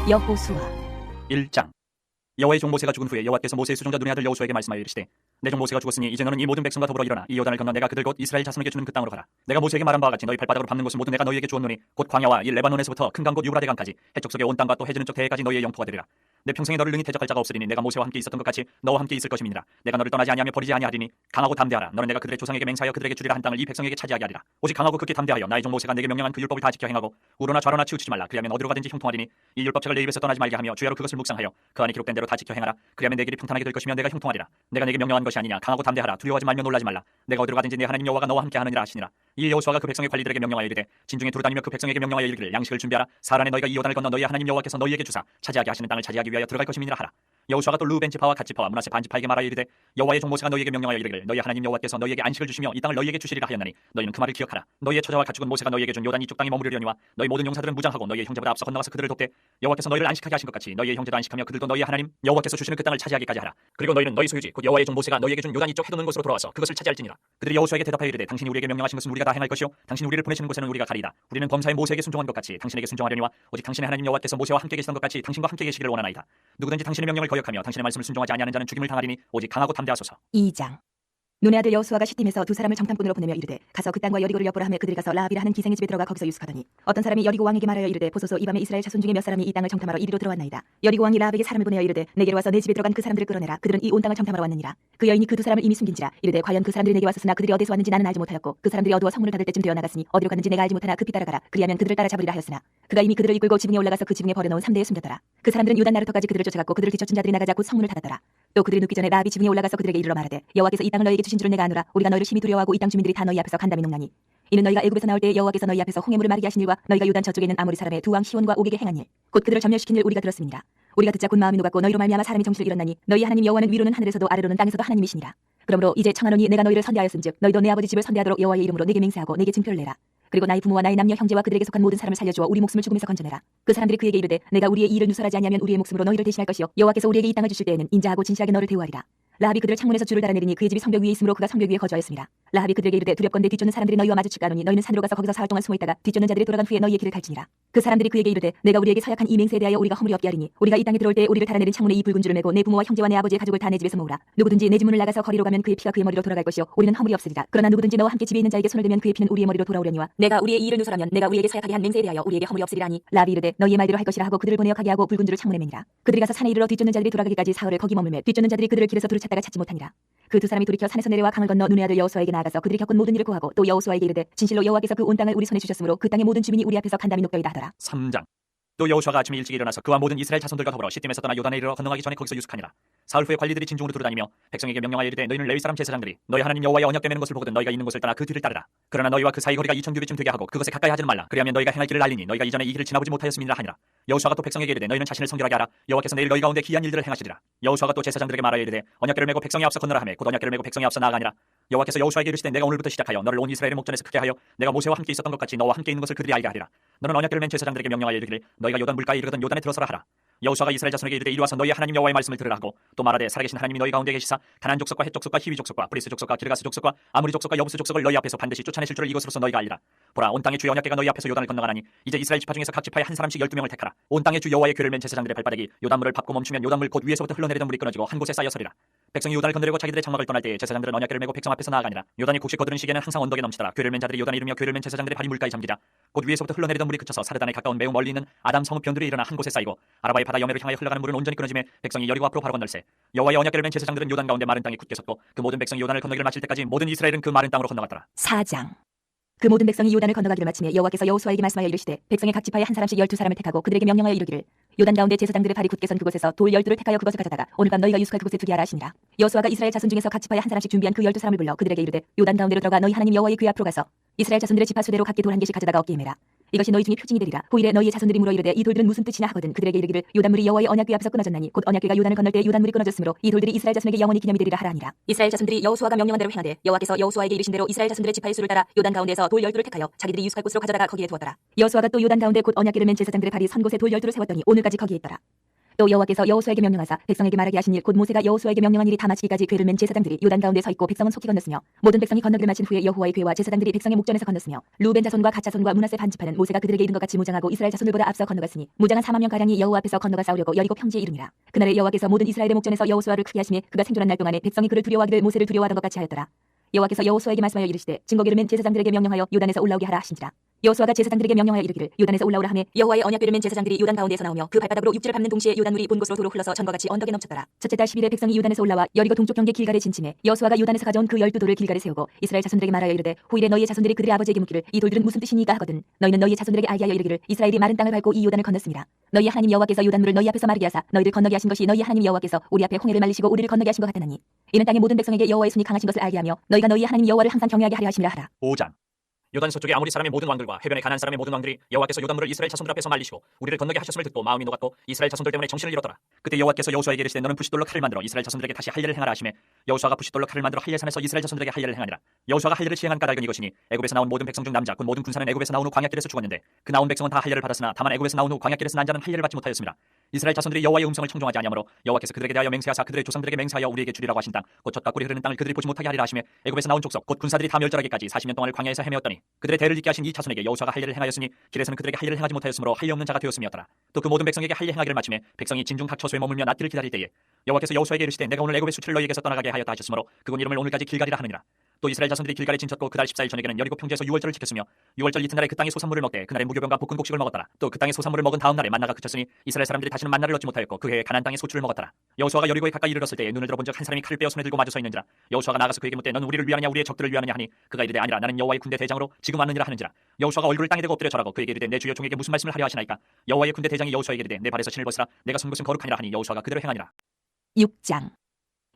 여호수아 1장. 여호와의 종 모세가 죽은 후에 여호와께서 모세의 수종자 눈의 아들 여호수아에게 말씀하여 이르시되, 내 종 모세가 죽었으니 이제 너는 이 모든 백성과 더불어 일어나 이 요단을 건너 내가 그들 곧 이스라엘 자손에게 주는 그 땅으로 가라. 내가 모세에게 말한 바와 같이 너희 발바닥으로 밟는 곳을 모두 내가 너희에게 주었노니 곧 광야와 이 레바논에서부터 큰 강 곧 유브라데 강까지 해쪽 속의 온 땅과 또 해지는 쪽 대해까지 너희의 영토가 되리라. 내 평생에 너를 능히 대적할 자가 없으리니 내가 모세와 함께 있었던 것 같이 너와 함께 있을 것임이니라. 내가 너를 떠나지 아니하며 버리지 아니하리니 강하고 담대하라. 너는 내가 그들의 조상에게 맹세하여 그들에게 주리라 한 땅을 이 백성에게 차지하게 하리라. 오직 강하고 극히 담대하여 나의 종 모세가 내게 명령한 그 율법을 다 지켜 행하고 우로나 좌로나 치우치지 말라. 그리하면 어디로 가든지 형통하리니 이 율법책을 내 입에서 떠나지 말게 하며 주야로 그것을 묵상하여 그 안에 기록된 대로 다 지켜 행하라. 그리하면 내 길이 평탄하게 될 것이며 내가 형통하리라. 내가 내게 명령한 것이 아니냐. 강하고 담대하라. 두려워하지 말며 놀라지 말라. 내가 어디로 가든지 내 하나님 여호와가 너와 함께 하느니라 하시니라. 이에 여호수아가 그 백성의 관리들에게 명령하여 이르되, 진중에 두루다니며 그 백성에게 명령하여 이르기를 양식을 준비하라. 사란에 너희가 이 요단을 건너 너희 하나님 여호와께서 너희에게 주사 차지하게 하시는 땅을 차지하기 위하여 들어갈 것임이니라 하라. 여호수아가 또 르우벤 지파와 갓 지파와 므낫세 반 지파에게 말하여 이르되, 여호와의 종 모세가 너희에게 명령하여 이르기를 너희 하나님 여호와께서 너희에게 안식을 주시며 이 땅을 너희에게 주시리라 하였나니 너희는 그 말을 기억하라. 너희의 처자와 가축은 모세가 너희에게 준 요단 이쪽 땅에 머무르려니와 너희 모든 용사들은 무장하고 너희의 형제보다 앞서 건너가서 그들을 돕되 여호와께서 너희를 안식하게 하신 것 같이 너희의 형제도 안식하며 그들도 너희의 하나님 여호와께서 주시는 그 땅을 차지하기까지 하라. 그리고 너희는 너희 소유지 곧 여호와의 종 모세가 너희에게 준 요단 이쪽 해돋는 곳으로 돌아와서 그것을 차지할지니라. 그들이 여호수아에게 대답하여 이르되, 당신이 우리에게 명령하신 것은 우리가 다 행할 것이요 당신이 우리를 보내시는 곳에는 우리가 가리이다. 우리는 범사의 모세에게 순종한 것 같이 당신에게 순종하려니와 오직 당신의 하나님 여호와께서 모세와 함께 계시던 것 같이 당신과 함께 계시기를 원하나이다. 누구든지 당신의 명령을 거역하며 당신의 말씀을 순종하지 아니하는 자는 죽임을 당하리니 오직 강하고 담대하소서. 2장. 눈의 아들 여호수아가 시딤에서 두 사람을 정탐꾼으로 보내며 이르되, 가서 그 땅과 여리고를 엿보라 하며 그들이 가서 라합이라 하는 기생의 집에 들어가 거기서 유숙하더니 어떤 사람이 여리고 왕에게 말하여 이르되, 보소서 이 밤에 이스라엘 자손 중에 몇 사람이 이 땅을 정탐하러 이리로 들어왔나이다. 여리고 왕이 라합에게 사람을 보내어 이르되, 내게로 와서 내 집에 들어간 그 사람들을 끌어내라. 그들은 이 온 땅을 정탐하러 왔느니라. 그 여인이 그 두 사람을 이미 숨긴지라. 이르되, 과연 그 사람들이 내게 왔었으나 그들이 어디서 왔는지 나는 알지 못하였고 그 사람들이 어두워 성문을 닫을 때쯤 되어 나갔으니 어디로 갔는지 내가 알지 못하나 급히 따라가라. 그리하면 그들을 따라 잡으리라 하였으나 그가 이미 그들을 이끌고 지붕에 올라가서 그 지붕에 버려놓은 삼대에 숨겼더라. 그 사람들은 요단 나루터까지 그들을 쫓아갔고 그들을 뒤쫓은 자들이 나가자 곧 성문을 닫았더라. 또 그들이 눕기 전에 라합이 지붕에 올라가서 그들에게 이르러 말하되, 여호와께서 이 땅을 너희에게 주신 줄을 내가 아노라. 우리가 너희를 심히 두려워하고 이 땅 주민들이 다 너희 앞에서 간담이 녹나니 이는 너희가 애굽에서 나올 때 여호와께서 너희 앞에서 홍해물을 마르게 하신 일과 너희가 요단 저쪽에 있는 아모리 사람의 두 왕 시온과 옥에게 행한 일 곧 그들을 점멸시킨 일 우리가 들었음이니라. 우리가 듣자 곧 마음이 녹았고 너희로 말미암아 사람이 정신을 잃었나니 너희 하나님 여호와는 위로는 하늘에서도 아래로는 땅에서도 하나님이시니라. 그러므로 이제 청하노니 내가 너희를 선대하였은즉 너희도 내 아버지 집을 선대하도록 여호와의 이름으로 내게 맹세하고 내게 증표를 내라. 그리고 나의 부모와 나의 남녀 형제와 그들에게 속한 모든 사람을 살려주어 우리 목숨을 죽음에서 건져내라. 그 사람들이 그에게 이르되, 내가 우리의 이 일을 누설하지 아니하면 우리의 목숨으로 너희를 대신할 것이요 여호와께서 우리에게 이 땅을 주실 때에는 인자하고 진실하게 너를 대우하리라. 라합이 그들을 창문에서 줄을 달아내리니 그의 집이 성벽 위에 있으므로 그가 성벽 위에 거주하였습니다. 라합이 그들에게 이르되, 두렵건대 뒤쫓는 사람들이 너희와 마주칠까 하노니 너희는 산으로 가서 거기서 사흘 동안 숨어 있다가 뒤쫓는 자들이 돌아간 후에 너희의 길을 갈지니라. 그 사람들이 그에게 이르되, 내가 우리에게 서약한 이 맹세에 대하여 우리가 허물이 없게 하리니 우리가 이 땅에 들어올 때 우리를 달아내린 창문에 이 붉은 줄을 메고 내 부모와 형제와 내 아버지의 가족을 다 내 집에서 모으라. 누구든지 내 집 문을 나가서 거리로 가면 그의 피가 그의 머리로 돌아갈 것이요 우리는 허물이 없으리라. 그러나 누구든지 너와 함께 집에 있는 자에게 손을 대면 그의 피는 우리의 머리로 돌아오려니와 내가 우리의 이 일을 누설하면 내가 우리에게 서약하게 한 맹세에 대하여 우리에게 허물이 없으리라니. 라합이 이르되, 너희의 말대로 할 것이라 하고 그들을 보내어 가게 하고 붉은 줄을 창문에 매니라. 그들이 가서 산에 이르러 뒤쫓는 자들이 돌아가기까지 사흘을 거기 머물매 뒤쫓는 자들이 그들을 길에서 두루 찾다가 찾지 못하니라. 그 두 사람이 돌이켜 산에서 내려와 강을 건너 눈의 아들 여호수아에게 나아가서 그들이 겪은 모든 일을 고하고 또 여호수아에게 이르되, 진실로 여호와께서 그 온 땅을 우리 손에 주셨으므로 그 땅의 모든 주민이 우리 앞에서 간담이 녹더이다 하더라. 3장. 또 여호수아가 아침에 일찍 일어나서 그와 모든 이스라엘 자손들과 더불어 시딤에서 떠나 요단에 이르러 건너가기 전에 거기서 유숙하니라. 사흘 후에 관리들이 진중으로 두루다니며 백성에게 명령하여 이르되, 너희는 레위 사람 제사장들이 너희 하나님 여호와의 언약 궤매는 것을 보거든 너희가 있는 곳을 떠나 그 뒤를 따르라. 그러나 너희와 그 사이 거리가 2000규빗쯤 되게 하고 그것에 가까이 하지는 말라. 그리하면 너희가 행할 길을 알리니 너희가 이전에 이 길을 지나보지 못하였음이니라 하니라. 여호수아가 또 백성에게 이르되, 너희는 자신을 성결하게 하라. 여호와께서 내일 너희 가운데 기이한 일들을 행하시리라. 여호수아가 또 제사장들에게 말하여 이르되, 언약궤를 메고 백성이 앞서 건너라 하매 곧 언약궤를 메고 백성이 앞서 나아가니라. 여호와께서 여호수아에게 이르시되, 내가 오늘부터 시작하여 너를 온 이스라엘의 목전에서 크게 하여 내가 모세와 함께 있었던 것 같이 너와 함께 있는 것을 그들이 알게 하리라. 너는 언약궤를 맨 제사장들에게 명령하여 이르기를, 너희가 요단 물가에 이르거든 요단에 들어서라 하라. 여호수아가 이스라엘 자손에게 이르되, 이리 와서 너희 하나님 여호와의 말씀을 들으라 하고 또 말하되, 살아계신 하나님이 너희 가운데 계시사 가나안 족속과 헷 족속과 히위 족속과 브리스 족속과 기르가스 족속과 아무리 족속과 여부스 족속을 너희 앞에서 반드시 쫓아내실 줄을 이것으로서 너희가 알리라. 보라, 온 땅의 주 언약궤가 너희 앞에서 요단을 건너가나니 이제 이스라엘 지파 중에서 각 지파에 한 사람씩 12명을 택하라. 온 땅의 주 여호와의 궤를 맨 제사장들의 발바닥이 요단물을 밟고 멈추면 요단물 곧 위에서부터 흘러내리던 물이 끊어지고 한 곳에 쌓여 서리라. 백성이 요단을 건너려고 자기들의 장막을 떠날 때에 제사장들은 언약궤를 메고 백성 앞에서 나아가니라. 요단이 곡식 거두는 시기에는 항상 언덕에 넘치더라. 궤를 맨 자들이 요단을 이르며 궤를 맨 제사장들의 발이 물가에 잠기자 곧 위에서부터 흘러내리던 물이 그쳐서 사르단에 가까운 매우 멀리 있는 아담 성읍 변들이 일어나 한 곳에 쌓이고 아라바의 바다 여매를 향하여 흘러가는 물은 온전히 끊어지매 백성이 여리고 앞으로 바로 건널세. 여호와의 언약궤를 맨 제사장들은 요단 가운데 마른 땅에 굳게 섰고 그 모든 백성이 요단을 건너기를 마칠 때까지 모든 이스라엘은 그 마른 땅으로 건너갔더라. 4장. 그 모든 백성이 요단을 건너가기를 마치며 여호와께서 여호수아에게 말씀하여 이르시되, 백성의 각 지파에 한 사람씩 12사람을 택하고 그들에게 명령하여 이르기를, 요단 가운데 제사장들의 발이 굳게 선 그곳에서 돌 12를 택하여 그것을 가져다가 오늘 밤 너희가 유숙할 그곳에 두게 하라 하시니라. 여호수아가 이스라엘 자손 중에서 각 지파에 한 사람씩 준비한 그 12사람을 불러 그들에게 이르되, 요단 가운데로 들어가 너희 하나님 여호와의 궤 앞으로 가서 이스라엘 자손들의 지파 수대로 각기 돌 한 개씩 가져다가 얻게 해매라. 이것이 너희 중에 표징이 되리라. 후일에 너희의 자손들이 물어 이르되, 이 돌들은 무슨 뜻이냐 하거든 그들에게 이르기를, 요단물이 여호와의 언약궤 앞에서 끊어졌나니 곧 언약궤가 요단을 건널 때 요단물이 끊어졌으므로 이 돌들이 이스라엘 자손에게 영원히 기념이 되리라 하라 하니라. 이스라엘 자손들이 여호수아가 명령한 대로 행하되 여호와께서 여호수아에게 이르신 대로 이스라엘 자손들의 지파의 수를 따라 요단 가운데에서 돌 12를 택하여 자기들이 유숙할 곳으로 가져다가 거기에 두었더라. 여호수아가 또 요단 가운데 곧 언약궤를 맨 제사장들의 발이 선 곳에 돌 12를 세웠더니 오늘까지 거기에 있더라. 또 여호와께서 여호수아에게 명령하사 백성에게 말하게 하신 일 곧 모세가 여호수아에게 명령한 일이 다 마치기까지 궤를 맨 제사장들이 요단 가운데 서 있고 백성은 속히 건넜으며 모든 백성이 건너기를 마친 후에 여호와의 궤와 제사장들이 백성의 목전에서 건넜으며 루벤 자손과 갓 자손과 므낫세 반 지파는 모세가 그들에게 이른 것 같이 무장하고 이스라엘 자손들보다 앞서 건너갔으니 무장한 4만 명 가량이 여호와 앞에서 건너가 싸우려고 여리고 평지에 이르니라. 그날에 여호와께서 모든 이스라엘의 목전에서 여호수아를 크게 하심에 그가 생존한 날 동안에 백성이 그를 두려워하기를 모세를 두려워하던 것 같이 하였더라. 여호와께서 여호수아에게 말씀하여 이르시되 증거기를 맨 제사장들에게 명령하여 요단에서 올라오게 하라 하신지라. 여호수아가 제사장들에게 명령하여 이르기를 요단에서 올라오라 하매 여호와의 언약궤를 맨 제사장들이 요단 가운데에서 나오며 그 발바닥으로 육지를 밟는 동시에 요단물이 본 곳으로 도로 흘러서 전과 같이 언덕에 넘쳤더라. 첫째 달 10일에 백성이 요단에서 올라와 여리고 동쪽 경계 길갈에 진침해 여호수아가 요단에서 가져온 그 12돌을 길갈에 세우고 이스라엘 자손들에게 말하여 이르되 후일에 너희의 자손들이 그들의 아버지에게 묻기를 이 돌들은 무슨 뜻이니까 하거든 너희는 너희의 자손들에게 알게 하여 이르기를 이스라엘이 마른 땅을 밟고 이 요단을 건넜습니다. 너희 하나님 여호와께서 요단물을 너희 앞에서 마르게 하사 너희를 건너게 하신 것이 너희 하나님 여호와께서 우리 앞에 홍해를 말리시고 우리를 건너게 하신 것 같다나니 이는 땅의 모든 백성에게 여호와의 손이 강하신 것을 알게 하며 너희가 너희 하나님 여호와를 항상 경외하게 하려 하심이라 하라. 5장. 요단 서쪽의 아모리 사람의 모든 왕들과 해변의 가나안 사람의 모든 왕들이 여호와께서 요단물을 이스라엘 자손들 앞에서 말리시고 우리를 건너게 하셨음을 듣고 마음이 녹았고 이스라엘 자손들 때문에 정신을 잃었더라. 그때 여호와께서 여호수아에게 이르시되 너는 부싯돌로 칼을 만들어 이스라엘 자손들에게 다시 할례를 행하라 하시매 여호수아가 부싯돌로 칼을 만들어 할례산에서 이스라엘 자손들에게 할례를 행하니라. 여호수아가 할례를 시행한 까닭은 이것이니 애굽에서 나온 모든 백성 중 남자 곧 모든 군사는 애굽에서 나온 후 광야길에서 죽었는데 그 나온 백성은 다 할례를 받았으나 다만 애굽에서 나온 후 광야길에서 난 자는 할례를 받지 못하였습니다. 이스라엘 자손들이 여호와의 음성을 청종하지 아니하므로 여호와께서 그들에게 대하여 맹세하사 그들의 조상들에게 맹세하여 우리에게 주리라고 하신 땅 곧 젖과 꿀이 흐르는 땅을 그들이 보지 못하게 하리라 하시매 애굽에서 나온 족속 곧 군사들이 다 멸절하기까지 40년 동안을 광야에서 헤매었더니 그들의 대를 잇게 하신 이 자손에게 여호수아가 할례를 행하였으니 길에서는 그들에게 할례를 행하지 못하였으므로 할례 없는 자가 되었음이었더라. 또 그 모든 백성에게 할례 행하기를 마치매 백성이 진중 각 처소에 머물며 낮길을 기다릴 때에 여호와께서 여호수아에게 이르시되 내가 오늘 애굽의 수치를 너희에게서 떠나가게 하였다 하셨으므로 그곳 이름을 오늘까지 길갈이라 하느니라. 또 이스라엘 자손들이 길갈에 진쳤고 그달 14일 저녁에는 여리고 평지에서 유월절을 지켰으며 유월절 이튿날에 그 땅의 소산물을 먹되 그날에 무교병과 볶은 곡식을 먹었더라. 또 그 땅의 소산물을 먹은 다음 날에 만나가 그쳤으니 이스라엘 사람들이 다시는 만나를 얻지 못하였고 그 해에 가나안 땅의 소출을 먹었더라. 여호수아가 여리고에 가까이 이르렀을 때에 눈을 들어본즉 한 사람이 칼을 빼어 손에 들고 마주 서 있는지라. 여호수아가 나가서 그에게 묻되 너는 우리를 위하느냐 우리의 적들을 위하느냐 하니 그가 이르되 아니라 나는 여호와의 군대 대장으로 지금 왔느니라 하는지라. 여호수아가 얼굴을 땅에 대고 엎드려 절하고 그에게 이르되 내 주여 종에게 무슨 말씀을 하려 하시나이까. 여호와의 군대 대장이 여호수아에게 이르되 내 발에서 신을 벗으라 내가 선 것은 거룩하니라 하니 여호수아가 그대로 행하니라. 6장.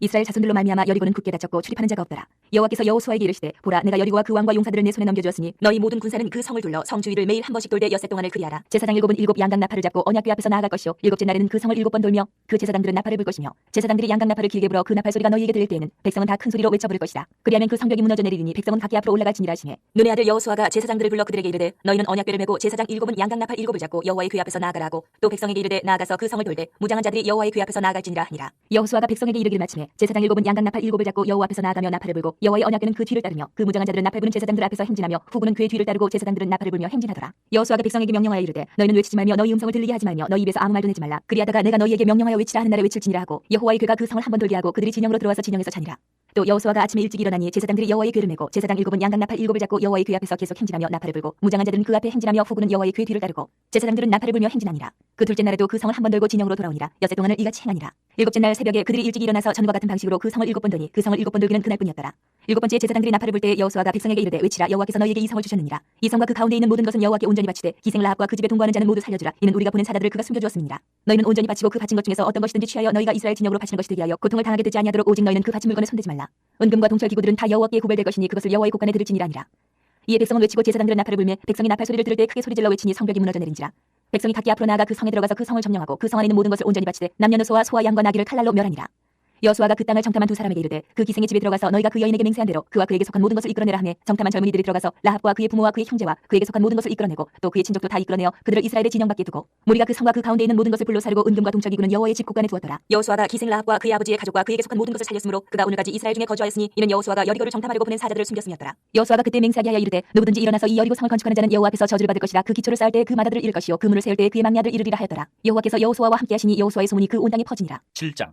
이스라엘 자손들로 말미암아 여리고는 굳게 닫혔고 출입하는 자가 없더라. 여호와께서 여호수아에게 이르시되 보라 내가 여리고와 그 왕과 용사들을 내 손에 넘겨주었으니 너희 모든 군사는 그 성을 둘러 성 주위를 매일 한 번씩 돌되 엿새 동안을 그리하라. 제사장 7은 7 양각 나팔을 잡고 언약궤 앞에서 나아갈 것이요 일곱째 날에는 그 성을 7번 돌며 그 제사장들은 나팔을 불 것이며 제사장들이 양각 나팔을 길게 불어 그 나팔 소리가 너희에게 들릴 때에는 백성은 다 큰 소리로 외쳐 부를 것이다. 그리하면 그 성벽이 무너져 내리리니 백성은 각기 앞으로 올라갈지니라 하시매 눈의 아들 여호수아가 제사장들을 불러 그들에게 이르되 너희는 언약궤를 메고 제사장 7은 양각 나팔 7을 잡고 여호와의 궤 앞에서 나아가라 하고 또 백성에게 이르되 나아가서 그 성을 돌되 무장한 자들이 여호와의 궤 앞에서 나아갈지니라 하니라. 여호수아가 백성에게 이르기를 마치매 제사장 7은 양각 나팔 7을 잡고 여호와 앞에서 나아가며 나팔을 불고 여호와의 언약궤는 그 뒤를 따르며 그 무장한 자들은 나팔 부는 제사장들 앞에서 행진하며 후군은 그의 뒤를 따르고 제사장들은 나팔을 불며 행진하더라. 여호수아가 백성에게 명령하여 이르되 너희는 외치지 말며 너희 음성을 들리게 하지 말며 너희 입에서 아무 말도 내지 말라. 그리하다가 내가 너희에게 명령하여 외치라 하는 날에 외칠지니라 하고 여호와의 궤가 그 성을 한 번 돌게 하고 그들이 진영으로 들어와서 진영에서 자니라. 또 여호수아가 아침에 일찍 일어나니 제사장들이 여호와의 궤를 메고 제사장 7은 양각 나팔 7을 잡고 여호와의 궤 앞에서 계속 행진하며 나팔을 불고 무장한 자들은 그 앞에 행진하며 후군은 여호와의 궤 뒤를 따르고 제사장들은 나팔을 불며 행진하니라. 그 둘째 날에도 그 성을 한 번 돌고 진영으로 돌아오니라. 엿새 동안을 이같이 행하니라. 일곱째 날 새벽에 그들이 일찍 일어나서 전과 같은 방식으로 그 성을 7번 도니 그 성을 7번 돌기는 그날뿐이었더라. 일곱 번째 제사장들이 나팔을 불 때에 여호수아가 백성에게 이르되 외치라 여호와께서 너희에게 이 성을 주셨느니라. 이 성과 그 가운데 있는 모든 것은 여호와께 온전히 바치되 기생 라합과 그 집에 동거하는 자는 모두 살려주라. 이는 우리가 보낸 사자들을 그가 숨겨주었습니다. 너희는 온전히 바치고 그 바친 것 중에서 어떤 것이든지 취하여 너희가 이스라엘 진영으로 바치는 것이 되게 하여 고통을 당하게 되지 아니하도록 오직 너희는 그 바친 물건을 손대지 말라. 은금과 동철 기구들은 다 여호와께 구별될 것이니 그것을 여호와의 곳간에 들을지니라 하니라. 이에 백성은 외치고 제사장들은 나팔을 불매 백성이 나팔 소리를 들을 때 크게 소리질러 외치니 성벽이 무너져 내린지라. 백성이 각기 앞으로 나아가 그 성에 들어가서 그 성을 점령하고 그 성 안에 있는 모든 것을 온전히 바치되 남녀노소와 소와 양과 나귀를 칼날로 멸하니라. 여호수아가 그 땅을 정탐한 두 사람에게 이르되 그 기생의 집에 들어가서 너희가 그 여인에게 맹세한 대로 그와 그에게 속한 모든 것을 이끌어내라 하매 정탐한 젊은이들이 들어가서 라합과 그의 부모와 그의 형제와 그에게 속한 모든 것을 이끌어내고 또 그의 친족도 다 이끌어내어 그들을 이스라엘의 진영 밖에 두고 무리가 그 성과 그 가운데 있는 모든 것을 불로 사르고 은금과 동척이구는 여호와의 집 곳간에 두었더라. 여호수아가 기생 라합과 그의 아버지의 가족과 그에게 속한 모든 것을 살렸으므로 그가 오늘까지 이스라엘 중에 거주하였으니 이는 여호수아가 여리고를 정탐하려고 보낸 사자들을 숨겼음이었더라. 여호수아가 그때 맹세하게 하여 이르되 누구든지 일어나서 이 여리고 성을 건축하는 자는 여호와 앞에서 저주를 받을 것이라. 그 기초를 쌓을 때에 그 마다들을 잃을 것이요 그 문을 세울 때에 그의 막내아들 이르리라 하였더라. 여호와께서 여호수아와 함께 하시니 여호수아의 소문이 그 온 땅에 퍼지니라. 7장.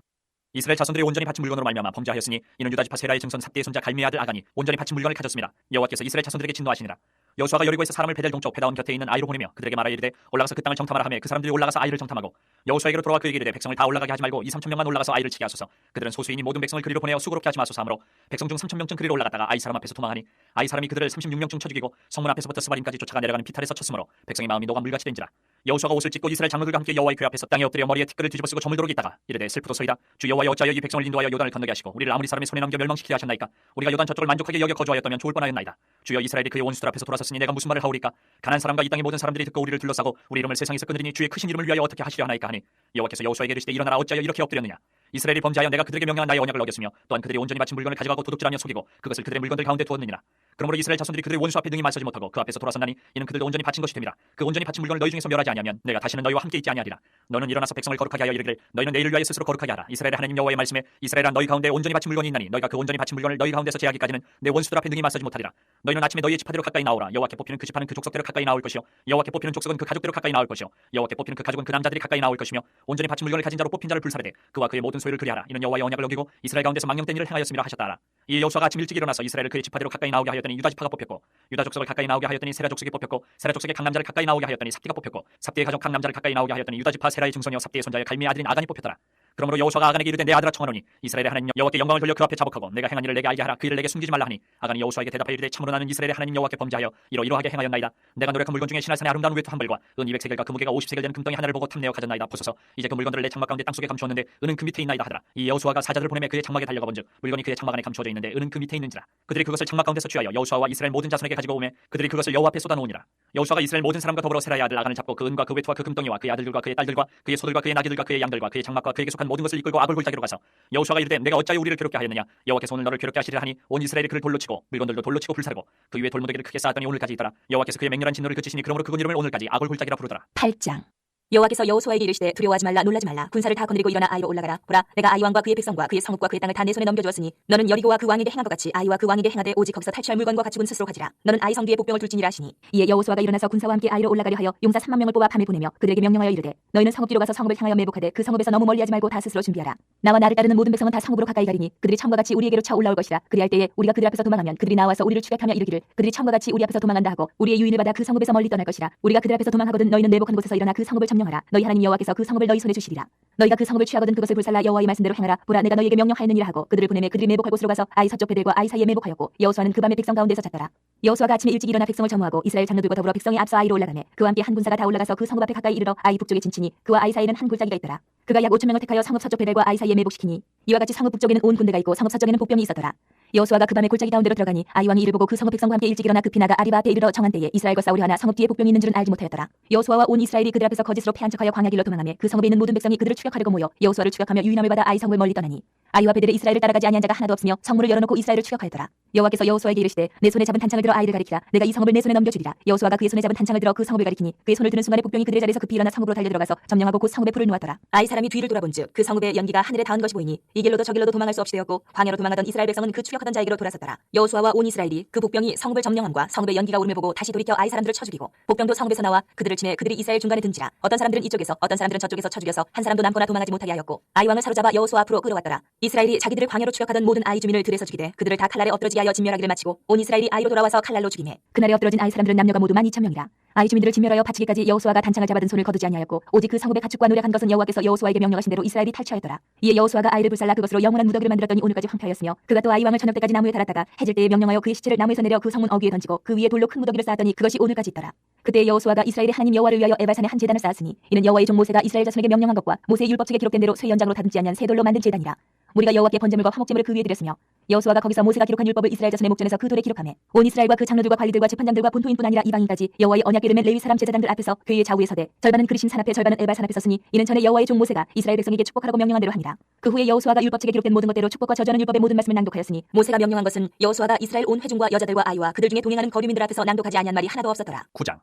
이스라엘 자손들이 온전히 바친 물건으로 말미암아 범죄하였으니 이는 유다 지파 세라의 증손 삽디의 손자 갈미의 아들 아간이 온전히 바친 물건을 가졌습니다. 여호와께서 이스라엘 자손들에게 진노하시니라. 여호수아가 여리고에서 사람을 베델 동쪽 페다온 곁에 있는 아이로 보내며 그들에게 말하여 이르되 올라가서 그 땅을 정탐하라 하며 그 사람들이 올라가서 아이를 정탐하고 여호수아에게로 돌아와 그에게 이르되 백성을 다 올라가게 하지 말고 2-3천 명만 올라가서 아이를 치게 하소서. 그들은 소수이니 모든 백성을 그리로 보내어 수고롭게 하지 마소서 하므로 백성 중 3,000명쯤 그리로 올라갔다가 아이 사람 앞에서 도망하니 아이 사람이 그들을 36명쯤 쳐 죽이고 성문 앞에서부터 스바림까지 쫓아가 내려가는 피탈에서 쳤으므로 백성의 마음이 녹아 물같이 된지라. 여호수아가 옷을 찢고 이스라엘 장로들과 함께 여호와의 궤 앞에서 땅에 엎드려 머리에 티끌을 뒤집어 쓰고 저물도록 있다가 이르되 슬프도소이다. 주 여호와여 어찌하여 이 백성을 인도하여 요단을 건너게 하시고 우리를 아무리 사람의 손에 넘겨 멸망시키려 하셨나이까. 우리가 요단 저쪽을 만족하게 여겨 거주하였다면 좋을 뻔하였나이다. 주여 이스라엘이 그의 원수들 앞에서 돌아섰으니 내가 무슨 말을 하오리까. 가난 사람과 이 땅의 모든 사람들이 듣고 우리를 둘러싸고 우리 이름을 세상에서 끊으리니 주의 크신 이름을 위하여 어떻게 하시려 하나이까 하니 여호와께서 여호수아에게 이르시되 일어나라 어찌하여 이렇게 엎드렸느냐. 이스라엘이 범죄하여 내가 그들에게 명령한 나의 언약을 어겼으며 또한 그들이 온전히 바친 물건을 가져가고 도둑질하며 속이고 그것을 그들의 물건들 가운데 두었느니라. 그러므로 이스라엘 자손들이 그들의 원수 앞에 능히 맞서지 못하고 그 앞에서 돌아선나니 이는 그들도 온전히 바친 것이 됨이라. 그 온전히 바친 물건을 너희 중에서 멸하지 아니하면 내가 다시는 너희와 함께 있지 아니하리라. 너는 일어나서 백성을 거룩하게 하여 이르기를 너희는 내일을 위하여 스스로 거룩하게 하라. 이스라엘의 하나님 여호와의 말씀에 이스라엘아 너희 가운데 온전히 바친 물건이 있나니 너희가 그 온전히 바친 물건을 너희 가운데서 제하기까지는 내 원수들 앞에 능히 맞서지 못하리라. 너희는 아침에 너희의 지파대로 가까이 나오라. 여호와께 뽑히는 그 지파는 그 족속대로 가까이 나올 것이요 여호와께 뽑히는 족속은 그 가족대로 가까이 나올 것이요 여호와께 뽑히는 그 가족은 그 남자들이 가까이 나올 것이며 온전히 바친 물건을 가진 자로 뽑힌 자를 불사르되 그와 그의 모든 소유를 그리하라. 이는 여호와의 언약을 어기고 이스라엘 가운데서 망령된 일을 행하였음이라 하셨다 하라. 이에 여호수아가 아침 일찍 일어나서 이스라엘을 그의 지파대로 가까이 나오게 하였더니 유다 지파가 뽑혔고 유다 족속을 가까이 나오게 하였더니 세라 족속이 뽑혔고 세라 족속의 각 남자를 가까이 나오게 하였더니 삽디가 뽑혔고 삽디의 가족 각 남자를 가까이 나오게 하였더니 유다 지파 세라의 증손이요 삽디의 손자의 갈미의 아들인 아간이 뽑혔더라. 그러므로 여호수아가 아간에게 이르되 내 아들아 청하노니 이스라엘의 하나님 여호와께 영광을 돌려 그 앞에 자복하고 내가 행한 일을 내게 알게 하라. 그 일을 내게 숨기지 말라 하니 아간이 여호수아에게 대답하여 이르되 참으로 나는 이스라엘의 하나님 여호와께 범죄하여 이러이러하게 행하였나이다. 내가 노력한 물건 중에 신할산의 아름다운 외투 한 벌과 은 200세겔과 그 무게가 50세겔 되는 금덩이 하나를 보고 탐내어 가졌나이다. 보소서 이제 그 물건들을 내 장막 가운데 땅속에 감추었는데 은은 그 밑에 있나이다 하더라. 이 여호수아가 사자들을 보내매 그의 장막에 달려가 본즉 물건이 그의 장막 안에 감추어져 있는데 은은 그 밑에 있는지라. 그들이 그것을 장막 가운데서 취하여 여호수아와 이스라엘 모든 자손에게 가지고 오매 그들이 그것을 여호와 앞에 쏟아놓으니라. 여호수아가 이스라엘 모든 사람과 더불어 세라의 아들 아간을 잡고 그 은과 그 외투와 그 금덩이와 그의 아들들과 그의 딸들과 그의 소들과 그의 나귀들과 그의 양들과 그의 장막과 그에게 속한 모든 것을 이끌고 아골 골짜기로 가서 여호수아가 이르되 내가 어찌하여 우리를 괴롭게 하였느냐. 여호와께서 오늘 너를 괴롭게 하시리라 하니 온 이스라엘이 그를 돌로 치고 물건들도 돌로 치고 불사르고 그 위에 돌무더기를 크게 쌓았더니 오늘까지 있더라. 여호와께서 그의 맹렬한 진노를 그치시니 그러므로 그곳 이름을 오늘까지 아골 골짜기라 부르더라. 8장. 여호와께서 여호수아에게 이르시되 두려워하지 말라 놀라지 말라 군사를 다 거느리고 일어나 아이로 올라가라. 보라 내가 아이 왕과 그의 백성과 그의 성읍과 그의 땅을 다 내 손에 넘겨주었으니 너는 여리고와 그 왕에게 행한 것 같이 아이와 그 왕에게 행하되 오직 거기서 탈취할 물건과 가축은 스스로 가지라. 너는 아이 성뒤에 복병을 둘지니라 하시니 이에 여호수아가 일어나서 군사와 함께 아이로 올라가려 하여 용사 3만 명을 뽑아 밤에 보내며 그들에게 명령하여 이르되 너희는 성읍 뒤로 가서 성읍을 향하여 매복하되 그 성읍에서 너무 멀리하지 말고 다 스스로 준비하라. 나와 나를 따르는 모든 백성은 다 성읍으로 가까이 가리니 그들이 처음과 같이 우리에게로 차 올라올 것이라. 그리할 때에 우리가 그들 앞에서 도망하면 그들이 나와서 우리를 추격하며 이르기를 그들이 처음과 같이 우리 앞에서 도망한다 하고 우리의 유인을 받아 그 성읍에서 멀리 떠날 것이라. 우리가 그들 앞에서 도망하거든 너희는 매복한 곳에서 일어나 그 성읍을 점령하라. 너희 하나님 여호와께서 그 성읍을 너희 손에 주시리라. 너희가 그 성읍을 취하거든 그것을 불살라 여호와의 말씀대로 행하라. 보라 내가 너희에게 명령하였느니라 하고 그들을 보내매 그들이 매복할 곳으로 가서 아이 서쪽 베델과 아이 사이에 매복하였고 여호수아는 그 밤에 백성 가운데서 잤더라. 여호수아가 아침에 일찍 일어나 백성을 점호하고 이스라엘 장로들과 더불어 백성의 앞서 아이로 올라가매 그와 함께 한 군사가 다 올라가서 그 성읍 앞에 가까이 이르러 아이 북쪽에 진치니 그와 아이 사이에는 한 골짜기가 있더라. 그가 약 5천 명을 택하여 성읍 서쪽 베델과 아이 사이에 매복시키니 이와 같이 성읍 북쪽에는 온 군대가 있고 성읍 서쪽에는 복병이 있었더라. 여호수아가 그 밤에 골짜기 가운데로 들어가니 아이 왕이 이를 보고 그 성읍 백성과 함께 일찍 일어나 급히 나가 아리바 앞에 이르러 정한 때에 이스라엘과 싸우려 하나 성읍 뒤에 복병이 있는 줄은 알지 못하였더라. 여호수아와 온 이스라엘이 그들 앞에서 거짓으로 패한 척하여 광야길로 도망하며 그 성읍에 있는 모든 백성이 그들을 추격하려고 모여 여호수아를 추격하며 유인함을 받아 아이 성읍을 멀리 떠나니 아이와 베델에 이스라엘을 따라가지 아니한 자가 하나도 없으며 성문을 열어놓고 이스라엘을 추격하였더라. 여호와께서 여호수아에게 이르시되 내 손에 잡은 단창을 들어 아이를 가리키라. 내가 이 성읍을 내 손에 넘겨주리라. 여호수아가 그의 손에 잡은 단창을 들어 그 성읍을 가리키니 그의 손을 드는 순간에 복병이 그들의 자리에서 급히 일어나 성읍으로 달려들어가서 점령하고 곧 성읍에 불을 놓았더라. 아이 사람이 뒤를 돌아본즉 그 성읍의 연기가 하늘에 닿은 것이 보이니 이 길로도 저 길로도 도망할 수 없이 되었고 광야로 도망하던 이스라엘 백성은 그 추격하던 자에게로 돌아섰더라. 여호수아와 온 이스라엘이 그 복병이 성읍을 점령함과 성읍의 연기가 오름을 보고 다시 돌이켜 아이 사람들을 쳐 죽이고 복병도 성읍에서 나와 그들을 치매 그들이 이스라엘 중간에 든지라. 어떤 사람들은 이쪽에서 어떤 사람들은 저쪽에서 쳐 죽여서 한 사람도 남거나 도망하지 못하게 하였고 아이 왕을 사로잡아 여호수아 앞으로 끌어왔더라. 이스라엘이 자기들을 광야로 추격하던 모든 아이 주민을 들에서 죽이되 그들을 다 칼날에 엎드러지게 하여 진멸하기를 마치고 온 이스라엘이 아이로 돌아와서 칼날로 죽이매 그날에 엎드러진 아이 사람들은 남녀가 모두 12,000명이라. 아이 주민들을 진멸하여 바치기까지 여호수아가 단창을 잡아든 손을 거두지 아니하였고 오직 그 성읍의 가축과 노력한 것은 여호와께서 여호수아에게 명령하신 대로 이스라엘이 탈취하였더라. 이에 여호수아가 아이를 불살라 그것으로 영원한 무더기를 만들었더니 오늘까지 황폐하였으며 그가 또 아이 왕을 저녁 때까지 나무에 달았다가 해질 때에 명령하여 그의 시체를 나무에서 내려 그 성문 어귀에 던지고 그 위에 돌로 큰 무더기를 쌓았더니 그것이 오늘까지 있더라. 그때 여호수아가 이스라엘의 하나님 여호와를 위하여 에발산에 한 제단을 쌓았으니 이는 여호와의 종 모세가 이스라엘 자손에게 명령한 것과 모세의 율법책에 기록된 대로 쇠 연장으로 다듬지 아니한 새 돌로 만든 제단이라. 우리가 여호와께 번제물과 화목제물을 그 위에 드렸으며 여호수아가 거기서 모세가 기록한 율법을 이스라엘 자손의 목전에서 그 돌에 기록하며 온 이스라엘과 그 장로들과 관리들과 재판장들과 본토인뿐 아니라 이방인까지 여호와의 언약궤를 맨 레위 사람 제사장들 앞에서 그의 좌우에 서되 절반은 그리신 산 앞에 절반은 에발 산 앞에 섰으니 이는 전에 여호와의 종 모세가 이스라엘 백성에게 축복하라고 명령한 대로 함이라. 그 후에 여호수아가 율법책에 기록된 모든 것대로 축복과 저주하는 율법의 모든 말씀을 낭독하였으니 모세가 명령한 것은 여호수아가 이스라엘 온 회중과 여자들과 아이와 그들 중에 동행하는 거류민들 앞에서 낭독하지 아니한 말이 하나도 없었더라. 9장.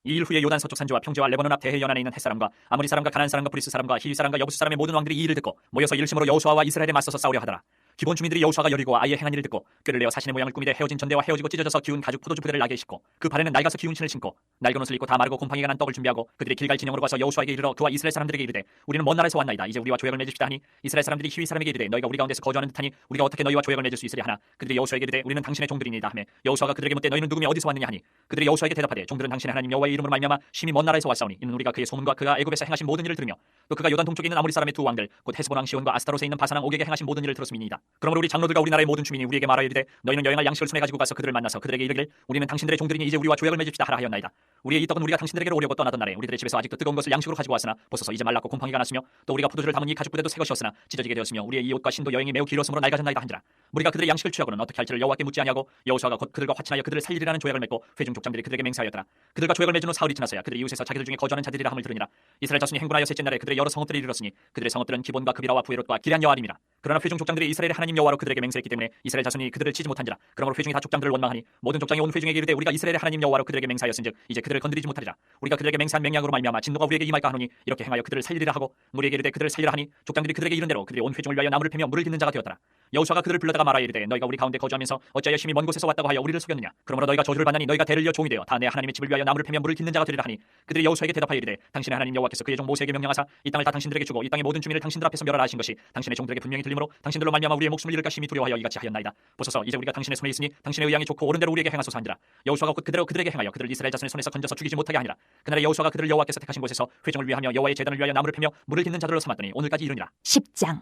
이 일 후에 요단 서쪽 산지와 평지와 레바논 앞 대해 연안에 있는 헷 사람과 아모리 사람과 가나안 사람과 브리스 사람과 히위 사람과 여부스 사람의 모든 왕들이 이 일을 듣고 모여서 일심으로 여호수아와 이스라엘에 맞서서 싸우려 하더라. 기본 주민들이 여호수아가 여리고 아이의 행한 일을 듣고 꾀를 내어 사신의 모양을 꾸미되 헤어진 전대와 헤어지고 찢어져서 기운 가죽 포도주 부대를 나게 싣고 그 발에는 낡아서 기운 신을 신고 낡은 옷을 입고 다 마르고 곰팡이가 난 떡을 준비하고 그들이 길갈 진영으로 가서 여호수아에게 이르러 그와 이스라엘 사람들에게 이르되 우리는 먼 나라에서 왔나이다. 이제 우리와 조약을 맺읍시다 하니 이스라엘 사람들이 히위 사람에게 이르되 너희가 우리 가운데서 거주하는 듯하니 우리가 어떻게 너희와 조약을 맺을 수 있으랴 하나 그들이 여호수아에게 이르되 우리는 당신의 종들이니이다 하며 여호수아가 그들에게 묻되 너희는 누구며 어디서 왔느냐 하니 그들이 여호수아에게 대답하되 종들은 당신의 하나님 여호와의 이름으로 말미암아 심히 먼 나라에서 왔사오니 이는 우리가 그의 소문과 그가 애굽에서 행하신 모든 일을 들으며 또 그가 요단 동쪽에 있는 아모리 사람의 두 왕들 곧 헤스본 왕 시온과 아스타롯에 있는 바산 왕 옥에게 행하신 모든 일을 들었음이니이다. 그러므로 우리 장로들과 우리나라의 모든 주민이 우리에게 말하여 이르되 너희는 여행할 양식을 손에 가지고 가서 그들을 만나서 그들에게 이르길 우리는 당신들의 종들이니 이제 우리와 조약을 맺읍시다 하라 하였나이다. 우리의 이 떡은 우리가 당신들에게로 오려고 떠나던 날에 우리들의 집에서 아직도 뜨거운 것을 양식으로 가지고 왔으나 보소서 이제 말랐고 곰팡이가 났으며 또 우리가 포도주를 담은 이 가죽 부대도 새 것이었으나 찢어지게 되었으며 우리의 이 옷과 신도 여행이 매우 길었으므로 낡아졌나이다 한지라. 우리가 그들의 양식을 취하고는 어떻게 할지를 여호와께 묻지 아니하고 여호수아가 곧 그들과 화친하여 그들을 살리리라는 조약을 맺고 회중 족장들이 그들에게 맹세하였더라. 그들과 조약을 맺은 후 사흘이 지나서야 그들이 이웃에서 자기들 중에 거주하는 자들이라 함을 들으니라. 이스라엘 자손이 행군하여 셋째 날에 그들의 여러 성읍들이 이르렀으니 그들의 성읍들은 기본과 그비라와 부에롯과 기럇 여아림이라. 그러나 회중 족장들이 이스라엘의 하나님 여호와로 그들에게 맹세했기 때문에 이스라엘 자손이 그들을 치지 못한지라. 그러므로 회중이 다 족장들을 원망하니 모든 족장이 온 회중에게 이르되 우리가 이스라엘의 하나님 여호와로 그들에게 맹세하였은즉 이제 그들을 건드리지 못하리라. 우리가 그들에게 맹세한 맹약으로 말미암아 진노가 우리에게 임할까 하노니 이렇게 행하여 그들을 살리리라 하고 우리에게 이르되 그들을 살리라 하니 족장들이 그들에게 이른 대로 그들이 온 회중을 위하여 나무를 패며 물을 깃는 자가 되었더라. 여호수아가 그들을 불러다가 말하여 이르되 너희가 우리 가운데 거주하면서 어찌하여 심히 먼 곳에서 왔다고 하여 우리를 속였느냐. 그러므로 너희가 저주를 받나니 너희가 대를 이어 종이 되어 다 내 하나님의 집을 위하여 나무를 패며 물을 깃는 자가 되리라 하니 그들이 여호수아에게 대답하여 이르되 당신의 하나님 여호와께서 그의 종 모세에게 명령하사 이 땅을 다 당신들에게 주고 이 땅의 모든 주민을 당신들 앞에서 멸하라 하신 것이 당신의 종들에게 분명히 들리므로 당신들로 말미암아 우리의 목숨을 잃을까 심히 두려워하여 이같이 하였나이다. 보소서 이제 우리가 당신의 손에 있으니 당신의 의향이 좋고 옳은 대로 우리에게 행하소서 하니라. 여호수아가 곧 그대로 그들에게 행하여 그들을 이스라엘 자손의 손에서 건져서 죽이지 못하게 하니라. 그날에 여호수아가 그들을 여호와께서 택하신 곳에서 회중을 위하며 여호와의 제단을 위하여 나무를 패며 물을 깃는 자들로 삼았더니 오늘까지 이르니라. 10장.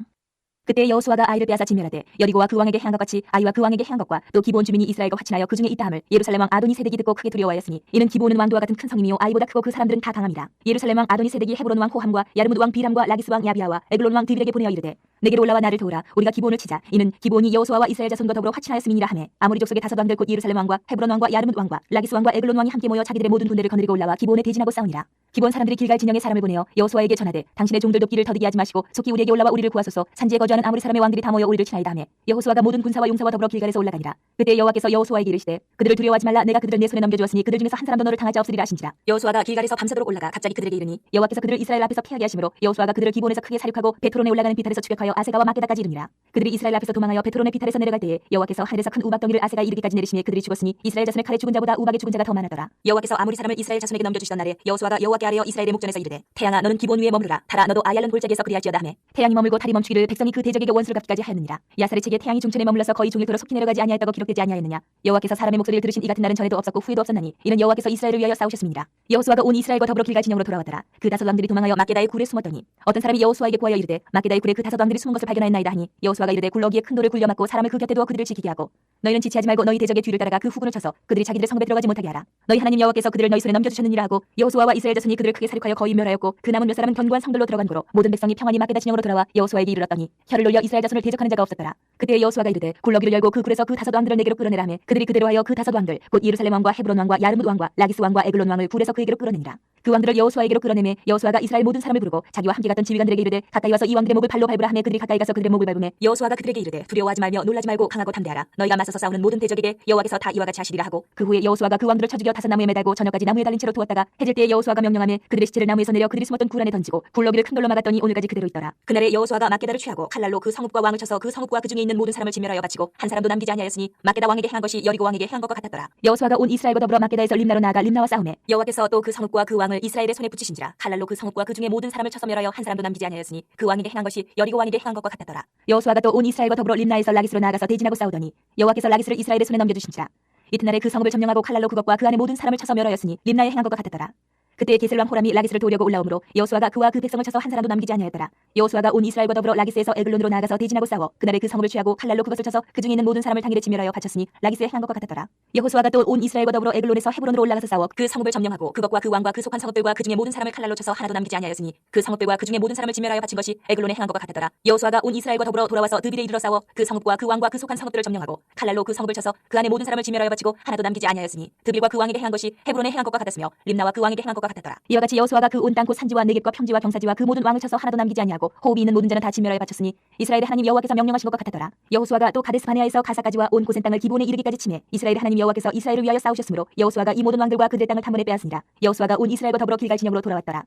그때 여호수아가 아이를 빼앗아 진멸하되 여리고와 그 왕에게 행한 것 같이 아이와 그 왕에게 행한 것과 또 기브온 주민이 이스라엘과 화친하여 그 중에 있다함을 예루살렘 왕 아도니 세덱이 듣고 크게 두려워하였으니 이는 기브온은 왕도와 같은 큰 성임이요 아이보다 크고 그 사람들은 다 강함이라. 예루살렘 왕 아도니 세덱이 헤브론 왕 호함과 야르뭇 왕 비람과 라기스 왕 야비아와 에글론 왕 드빌에게 보내어 이르되 내게로 올라와 나를 도우라. 우리가 기브온을 치자. 이는 기브온이 여호수아와 이스라엘 자손과 더불어 화친하였음이니라 하매 아모리 족속의 다섯 왕들 곧 예루살렘 왕과 헤브론 왕과 야르뭇 왕과 라기스 왕과 에글론 왕이 함께 모여 자기들의 모든 군대를 거느리고 올라와 기브온에 대진하고 싸우니라. 기브온 사람들이 길갈 진영에 사람을 보내어 여호수아에게 전하되 당신의 종들도 길을 더디게 하지 마시고 속히 우리에게 올라와 우리를 구하소서. 산지에 거주하는 아모리 사람의 왕들이 다 모여 우리를 치나이다 하매 여호수아가 모든 군사와 용사와 더불어 길갈에서 올라가니라. 그때 여호와께서 여호수아에게 이르시되 그들을 두려워하지 말라. 내가 그들을 내 손에 넘겨주었으니 그들 중에서 한 사람도 너를 당하지 없으리라 하신지라. 여호수아가 길갈에서 밤새도록 올라가 갑자기 그들에게 이르니 여호와께서 그들을 이스라엘 앞에서 피하게 하심으로 여호수아가 그들을 기브온에서 크게 사륙하고 베토론에 올라가는 비탈에서 추격하여 아세가와 마게다까지 이르니라. 그들이 이스라엘 앞에서 도망하여 베토론의 비탈에서 내려갈 때에 여호와께서 하늘에서 큰 우박 덩이를 아세가 이르기까지 내리시니 그들이 죽었으니 이스라엘 자손의 칼에 죽은 자보다 우박에 죽은 자가 더 많았더라. 여호와께서 아모리 사람을 이스라엘 자손에게 넘겨주시던 날에 여호수아가 여호와께 아뢰어 이스라엘의 목전에서 이르되 태양아 너는 기브온 위에 머무르라. 달아 너도 아얄론 골짜기에서 그리할지어다 하매 태양이 머물고 달이 멈추기를 백성이 그 대적에게 원수를 갚기까지 하였느니라. 야살의 책에 태양이 중천에 머물러서 거의 종일 도로 속히 내려가지 아니하였다고 기록되지 아니하였느냐. 여호와께서 사람의 목소리를 들으신 이 같은 날은 전에도 없었고 후에도 없었나니 이는 여호와께서 이스라엘을 위하여 싸우셨음이니라. 여호수아가 온 이스라엘과 더불어 길갈 진영으로 돌아왔더라. 그 다섯 왕들이 도망하여 막게다의 굴에 숨었더니 어떤 사람이 여호수아에게 구하여 이르되 막게다의 굴에 그 다섯 왕들이 숨은 것을 발견하였나이다 하니 여호수아가 이르되 굴러기에 큰 돌을 굴려 맞고 사람을 그 곁에 두어 그들을 지키게 하고 너희는 지체하지 말고 너희 대적의 뒤를 따라가 그 후군을 쳐서 그들이 자기들의 성읍에 들어가지 못하게 하라. 너희 하나님 여호와께서 그들을 너희 손에 넘겨주셨느니라 하고 여호수아와 이스라엘 자손이 그들을 크게 사륙하여 거의 멸하였고 그 남은 몇 사람은 견고한 성들로 들어간 고로 모든 백성이 평안히 막게다 진영으로 돌아와 여호수아에게 이르렀더니 혀를 놀려 이스라엘 자손을 대적하는 자가 없었더라. 그때 여호수아가 이르되 굴러기를 열고 그 굴에서 그 다섯 왕들을 내게로 끌어내라 하매 그들이 그대로 하여 그 다섯 왕들 곧 예루살렘 왕과 헤브론 왕과 야르뭇 왕과 라기스 왕과 에글론 왕을 굴에서 그에게로 끌어내니라. 그 왕들을 여호수아에게로 끌어내매 여호수아가 이스라엘 모든 사람을 부르고 자기와 함께 갔던 지휘관들에게 이르되 가까이 와서 이 왕들의 목을 발로 밟으라 하매 그들이 가까이 가서 그들의 목을 밟으매 여호수아가 그들에게 이르되 두려워하지 말며 놀라지 말고 강하고 담대하라. 너희가 맞서서 싸우는 모든 대적에게 여호와께서 다 이와 같이 하시리라 하고 그 후에 여호수아가 그 왕들을 쳐 죽여 다섯 나무에 매달고 저녁까지 나무에 달린 채로 두었다가 해질 때에 여호수아가 명령하매 그들의 시체를 나무에서 내려 그들이 숨었던 굴 안에 던지고 굴러기를 큰 돌로 막았더니 오늘까지 그대로 있더라. 그날에 여호수아가 막게다를 취하고 칼날로 그 성읍과 왕을 쳐서 그 성읍과 그 중에 있는 모든 사람을 진멸하여 바치고 한 사람도 남기지 아니하였으니 막게다 왕에게 행한 것이 여리고 왕에게 행한 것과 같았더라. 여호수아가 온 이스라엘과 더불어 막게다에서 림나로 나아가 림나와 싸우매 여호와께서 또 그 성읍과 그 왕을 이스라엘의 손에 붙이신지라. 칼날로 그 성읍과 그 중에 모든 사람을 쳐서 멸하여 한 사람도 남기지 아니하였으니 그 왕에게 행한 것이 여리고 왕에게 행한 것과 같았더라. 여호수아가 또 온 이스라엘과 더불어 림나에서 라기스로 나아가서 대진하고 싸우더니 여호와께서 라기스를 이스라엘의 손에 넘겨주신지라. 이튿날에 그 성읍을 점령하고 칼날로 그것과 그 안에 모든 사람을 쳐서 멸하였으니 림나에 행한 것과 같았더라. 그때 게셀 왕 호람이 라기스를 도우려고 올라오므로 여호수아가 그와 그 백성을 쳐서 한 사람도 남기지 아니하였더라. 여호수아가 온 이스라엘과 더불어 라기스에서 에글론으로 나아가서 대진하고 싸워 그날에 그 성읍을 취하고 칼날로 그것을 쳐서 그 중에 있는 모든 사람을 당일에 진멸하여 바쳤으니 라기스에 행한 것과 같았더라. 여호수아가 또 온 이스라엘과 더불어 에글론에서 헤브론으로 올라가서 싸워 그 성읍을 점령하고 그것과 그 왕과 그 속한 성읍들과 그 중에 모든 사람을 칼날로 쳐서 하나도 남기지 아니하였으니 그 성읍들과 그 중에 모든 사람을 진멸하여 바친 것이 에글론에 행한 것과 같았더라. 여호수아가 온 이스라엘과 더불어 돌아와서 드빌에 이르러 싸워 그 성읍과 그 왕과 그 속한 성읍들을 점령하고 칼날로 그 성읍을 쳐서 그 안에 모든 사람을 진멸하여 바치고 하나도 남기지 아니하였으니 드빌과 그 왕에게 행한 것이 헤브론에 행한 것과 같았으며 림나와 그 왕에게 행한 것과 같았더라. 이와 같이 여호수아가 그 온 땅 곧 산지와 네겝과 평지와 경사지와 그 모든 왕을 쳐서 하나도 남기지 아니하고 호흡이 있는 모든 자는 다 진멸하여 바쳤으니 이스라엘의 하나님 여호와께서 명령하신 것과 같았더라. 여호수아가 또 가데스 바네아에서 가사까지와 온 고센 땅을 기브온에 이르기까지 치매 이스라엘의 하나님 여호와께서 이스라엘을 위하여 싸우셨으므로 여호수아가 이 모든 왕들과 그들의 땅을 탐문에 빼앗으니라. 여호수아가 온 이스라엘과 더불어 길갈 진영으로 돌아왔더라.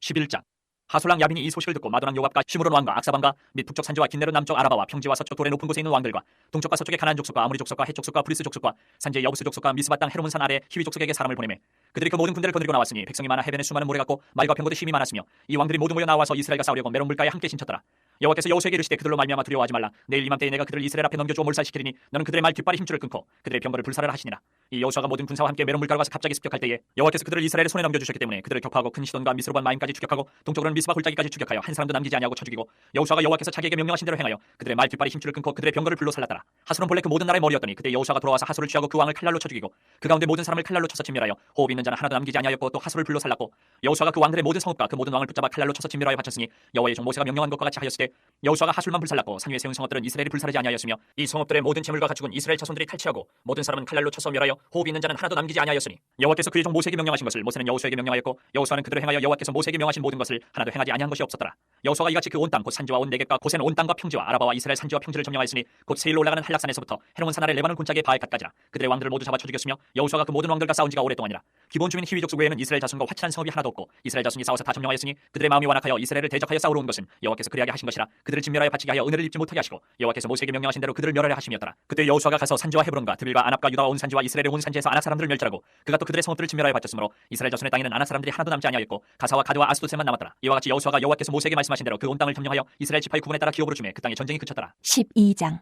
11장. 하솔랑 야빈이 이 소식을 듣고 마도랑 요압과 시므론 왕과 악사방과 및 북쪽 산지와 긴네르 남쪽 아라바와 평지와 서쪽 돌의 높은 곳에 있는 왕들과 동쪽과 서쪽의 가나안 족속과 아모리 족속과 헷 족속과 브리스 족속과 산지의 여부스 족속과 미스바 땅 헤르몬 산 아래 히위 족속에게 사람을 보내매 그들이 그 모든 군대를 거느리고 나왔으니 백성이 많아 해변에 수많은 모래 같고 말과 병거도 힘이 많았으며 이 왕들이 모두 모여 나와서 이스라엘과 싸우려고 메론 물가에 함께 신쳤더라. 여호와께서 여호수아에게 이르시되 그들로 말미암아 두려워하지 말라. 내일 이맘때에 내가 그들을 이스라엘 앞에 넘겨주어 몰살시키리니 너는 그들의 말 뒷발의 힘줄을 끊고 그들의 병거를 불살하라 하시니라. 이 여호수아가 모든 군사와 함께 메론 물가로 가서 갑자기 습격할 때에 여호와께서 그들을 이스라엘의 손에 넘겨주셨기 때문에 그들을 격파하고 큰 시돈과 미스로반 마임까지 추격하고 동쪽으로는 미스바 골짜기까지 추격하여 한 사람도 남기지 아니하고 쳐 죽이고 여호수아가 여호와께서 자기에게 명령하신 대로 행하여 그들의 말 뒷발의 힘줄을 끊고 그들의 병거를 불로 살랐더라. 하솔은 본래 그 모든 나라의 머리였더니 그때 여호수아가 돌아와서 하솔을 취하고 그 왕을 칼날로 쳐 죽이고 그 가운데 모든 사람을 칼날로 쳐서 진멸하여 호흡 있는 자는 하나도 남기지 아니하였고 또 하솔을 불로 살랐고 여호수아가 그 왕들의 모든 성읍과 그 모든 왕을 붙잡아 칼날로 쳐서 진멸하여 바쳤으니 여호와의 종 모세가 명령한 것과 같이 하였으되 여호수아가 하솔만 불살랐고 산 위에 세운 성읍들은 이스라엘이 불사르지 아니하였으며 이 성읍들의 모든 재물과 가축은 이스라엘 자손들이 탈취하고 모든 사람은 칼날로 쳐서 멸하여 호흡 있는 자는 하나도 남기지 아니하였으니 여호와께서 그의 종 모세에게 명령하신 것을 모세는 여호수아에게 명령하였고 여호수아는 그대로 행하여 여호와께서 모세에게 명하신 모든 것을 하나도 행하지 아니한 것이 없었더라. 여호수아가 이같이 그 온 땅 곧 산지와 온 네겝과 고센 온 땅과 평지와 아라바와 이스라엘 산지와 평지를 점령하였으니 곧 세일로 올라가는 한락산에서부터 헤르몬 산 아래 레바논 골짜기의 바알갓까지라. 그들의 왕들을 모두 잡아 쳐 죽였으며 여호수아가 그 모든 왕들과 싸운 지가 오랫동안이라. 기본 주민 히위 족속 외에는 이스라엘 자손과 화친한 성읍이 하나도 없고 이스라엘 자손이 싸워서 다 점령하였으니 그들의 마음이 완악하여 이스라엘을 대적하여 싸우러 온 것은 여호와께서 그리하게 하신 것이라. 그들을 진멸하여 바치게 하여 은혜를 입지 못하게 하시고 여호와께서 모세에게 명령하신 대로 그들을 멸하려 하심이었더라. 그때 여호수아가 가서 산지와 헤브론과 드빌과 아납과 유다와 온 산지와 이스라엘의 온 산지에서 아낙 사람들을 멸절하고 그가 또 그들의 성읍들을 진멸하여 바쳤으므로 이스라엘 자손의 땅에는 아낙 사람들이 하나도 남지 아니하였고 가사와 가드와 아스도셋만 남았더라. 이와 같이 여호수아가 여호와께서 모세에게 말씀하신 대로 그 온 땅을 점령하여 이스라엘 지파의 구분에 따라 기업으로 주매 그 땅에 전쟁이 그쳤더라. 12장.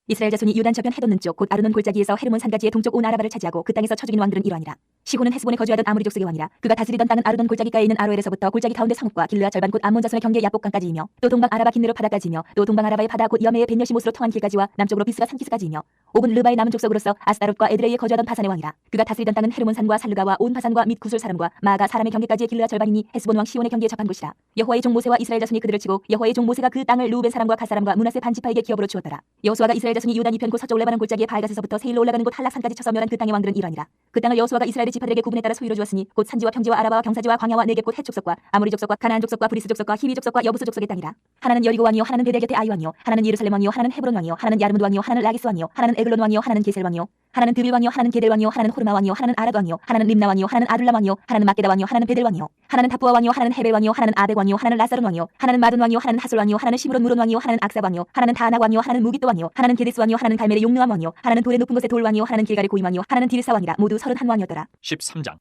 이스라엘 자손이 유단 저편 헤돈 쪽 곧 아르논 골짜기에서 헤르몬 산가지의 동쪽 온 아라바를 차지하고 그 땅에서 쳐 죽인 왕들은 이러하니라. 시고는 헤스본에 거주하던 아무리 족속의 왕이라. 그가 다스리던 땅은 아르논 골짜기가에 있는 아로엘에서부터 골짜기 가운데 성읍과 길르앗 절반 곧 암몬 자손의 경계 야복강까지이며 또 동방 아라바 긴느르 바다까지이며 또 동방 아라바의 바다 곧 여메의 벤여시못으로 통한 길까지와 남쪽으로 비스가 산기스까지이며 오븐 르바의 남은 족속으로서 아스다롯과 에드레이에 거주하던 바산의 왕이라. 그가 다스리던 땅은 헤르몬 산과 살르가와 온 바산과 및 구술 사람과 마가 사람의 경계까지의 길르앗 절반이니 헤스본 왕 시온의 경계에 접한 곳이라. 여호와의 종 모세와 이스라엘 자손이 그들을 치고 여호와의 종 모세가 그 땅을 루벤 사람과 갓 사람과 므낫세 반 지파에게 기업으로 주었더라. 여호수아가 이스라엘 자손이 유단 이편 곧 서쪽 레바논 골짜기의 바알갓에서부터 세일로 올라가는 곳 한락산까지 쳐서 멸한 그 땅의 왕들은 이러하니라. 그 땅을 여호수아가 이스라엘의 지파들에게 구분에 따라 소유로 주었으니 곧 산지와 평지와 아라바와 경사지와 광야와 네겝 곧 헷 족속과 아모리 족속과 가나안 족속과 브리스 족속과 히비 족속과 여부스 족속의 땅이라. 하나는 여리고 왕이요 하나는 베델 곁의 아이 왕이요 하나는 예루살렘 왕이요 하나는 헤브론 왕이요 하나는 야르무드 왕이요 하나는 라기스 왕이요 하나는 에글론 왕이요 하나는 게셀 왕이요 하나는 드빌 왕이요 하나는 게델 왕이요 하나는 호르마 왕이요 하나는 아랏 왕이요 하나는 림나 왕이요 하나는 아둘람 왕이요 하나는 막게다 왕이요 하나는 베델 왕이요 하나는 다푸아 왕이요 하나는 헤벨 왕이요 하나는 아벡 왕이요 하나는 라사론 왕이요 하나는 마둔 왕이요 하나는 하솔 왕이요 하나는 시므론 무론 왕이요 하나는 악사 왕이요 하나는 다낙 왕이요 하나는 무기또 왕이요 하나는 게데스 왕이요 하나는 갈멜의 용능함 왕이요 하나는 돌의 높은 곳의 돌 왕이요 하나는 길갈의 고임 왕이요 하나는 디르사 왕이라. 모두 31왕이었더라. 13장.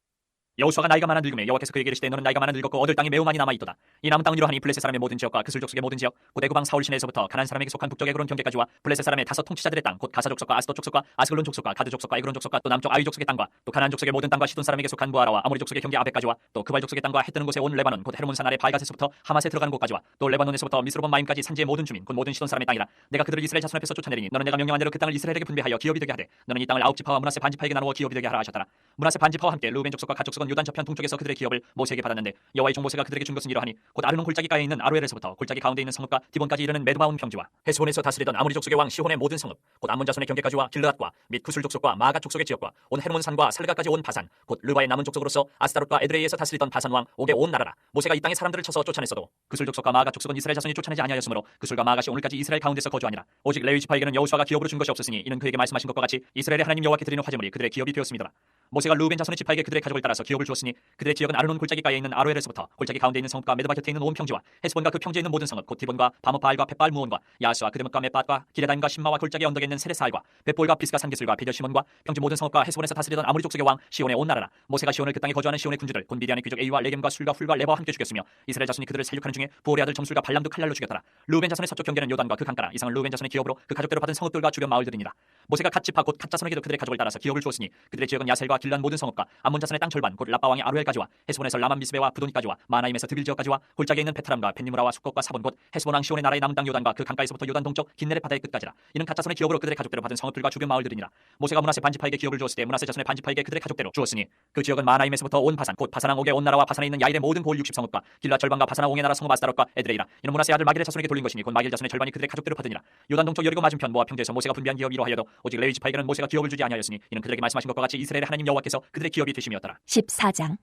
여호수아가 나이가 많아 늙음에 여호와께서 그에게 이르시되 너는 나이가 많아 늙었고 얻을 땅이 매우 많이 남아있도다. 이 남은 땅은 이러하니 블레셋 사람의 모든 지역과 그슬 족속의 모든 지역 곧 애굽 왕 사울 시내에서부터 가나안 사람에게 속한 북쪽 에그론 경계까지와 블레셋 사람의 다섯 통치자들의 땅 곧 가사 족속과 아스돗 족속과 아스글론 족속과 가드 족속과 에그론 족속과 또 남쪽 아위 족속의 땅과 또 가나안 족속의 모든 땅과 시돈 사람에게 속한 무아라와 아모리 족속의 경계 아벡까지와 또 그발 족속의 땅과 해 뜨는 곳에 온 레바논 곧 헤르몬 산 아래 바알갓에서부터 하맛에 들어가는 곳까지와 또 레바논에서부터 미스로본 마임까지 산지의 모든 주민 곧 모든 시돈 사람의 땅이라. 내가 그들을 이스라엘 자손 앞에서 쫓아내리니 너는 내가 명령한 대로 그 땅을 이스라엘에게 분배하여 기업이 되게 하되 너는 이 땅을 아홉 지파와 므낫세 반 지파에게 나누어 기업이 되게 하라 하셨더라. 므낫세 반 지파와 함께 르우벤 족속과 갓 족속은 요단 저편 동쪽에서 그들의 기업을 모세에게 받았는데 여호와의 종 모세가 그들에게 준 것은 이러하니 곧 아르논 골짜기가에 있는 아로엘에서부터 골짜기 가운데 있는 성읍과 디본까지 이르는 메드바온 평지와 헤스본에서 다스리던 아모리 족속의 왕 시혼의 모든 성읍 곧 암몬 자손의 경계까지와 길르앗과 및 구술 족속과 마가 족속의 지역과 온 헤르몬 산과 살가까지 온 바산 곧 르바의 남은 족속으로서 아스타롯과 에드레이에서 다스리던 바산 왕 옥의 온 나라라. 모세가 이 땅에 사람들을 쳐서 쫓아냈어도 구술 족속과 마가 족속은 이스라엘 자손이 쫓아내지 아니하였으므로 구술과 마가시 오늘까지 이스라엘 가운데서 거주하니라. 오직 레위 지파에게는 여호수아가 기업으로 준 것이 없으니 이는 그에게 말씀하신 것과 같이 이스라엘의 하나님 여호와께 드리는 화제물이 그들의 기업이 되었습니다. 모세가 르우벤 자손의 지파에게 그들의 가족을 따라서 기업을 주었으니 그들의 지역은 아르논 골짜기가에 있는 아로엘에서부터 골짜기 가운데 있는 성읍과 메드바 곁에 있는 온 평지와 헤스본과 그 평지에 있는 모든 성읍 곧 디본과 바모바알과 벳바알 무온과 야스와 그드뭇과 벳바과 기레단과 신마와 골짜기 언덕에 있는 세레사알과 벳볼과 비스가 산기슬과 베델시몬과 평지 모든 성읍과 헤스본에서 다스리던 아모리 족속의 왕 시온의 온 나라라. 모세가 시온을 그 땅에 거주하는 시온의 군주들 곧 미디안의 귀족 에이와 레겜과 술과 훌과 레바와 함께 죽였으며 이스라엘 자손이 그들을 살육하는 중에 부올의 아들 점술과 발람도 칼날로 죽였더라. 르우벤 자손의 서쪽 경계는 요단과 그 강가라. 이상은 르우벤 자손의 기업으로 그 가족대로 받은 성읍들과 주변 마을들이니라. 모세가 갓 지파 곧 갓 자손에게도 그들의 가족을 따라서 기업을 주었으니 그들의 지역은 야셀과 길란 모든 성읍과 암몬 자손의 땅 절반 곧 라빠 왕의 아루엘까지와 헤스본에서 라만 미스베와 부도니까지와 마나임에서 드빌 지역까지와 골짜기에 있는 베트람과 벤니무라와 수꽃과 사본 곧 헤스본 왕 시온의 나라의 남은 땅 요단과 그 강가에서부터 요단 동쪽 긴네렛 바다의 끝까지라. 이는 갓 자손의 기업으로 그들의 가족대로 받은 성읍들과 주변 마을들이니라. 모세가 므낫세 반지파에게 기업을 주었을 때 므낫세 자손의 반지파에게 그들의 가족대로 주었으니 그 지역은 마나임에서부터 온 바산 곧 바산왕 옥의 온 나라와 바산에 있는 야일의 모든 고을 60성읍과 길라 절반과 바산왕 옥의 나라 성읍 아스타롯과 에드레이라. 이는 므낫세 아들 마길의 자손에게 돌린 것이니 곧 마길 자손의 절반이 그들의 가족대로 받으니라. 요단 동쪽 여리고 맞은편 모압 평지에서 모세가 분배한 기업이 이러하여도 오직 레위 지파에게는 모세가 기업을 주지 아니하였으니 이는 그들에게 말씀하신 것과 같이 이스라엘의 하나님 여호와께서 그들의 기업이 되심이었더라. 14장.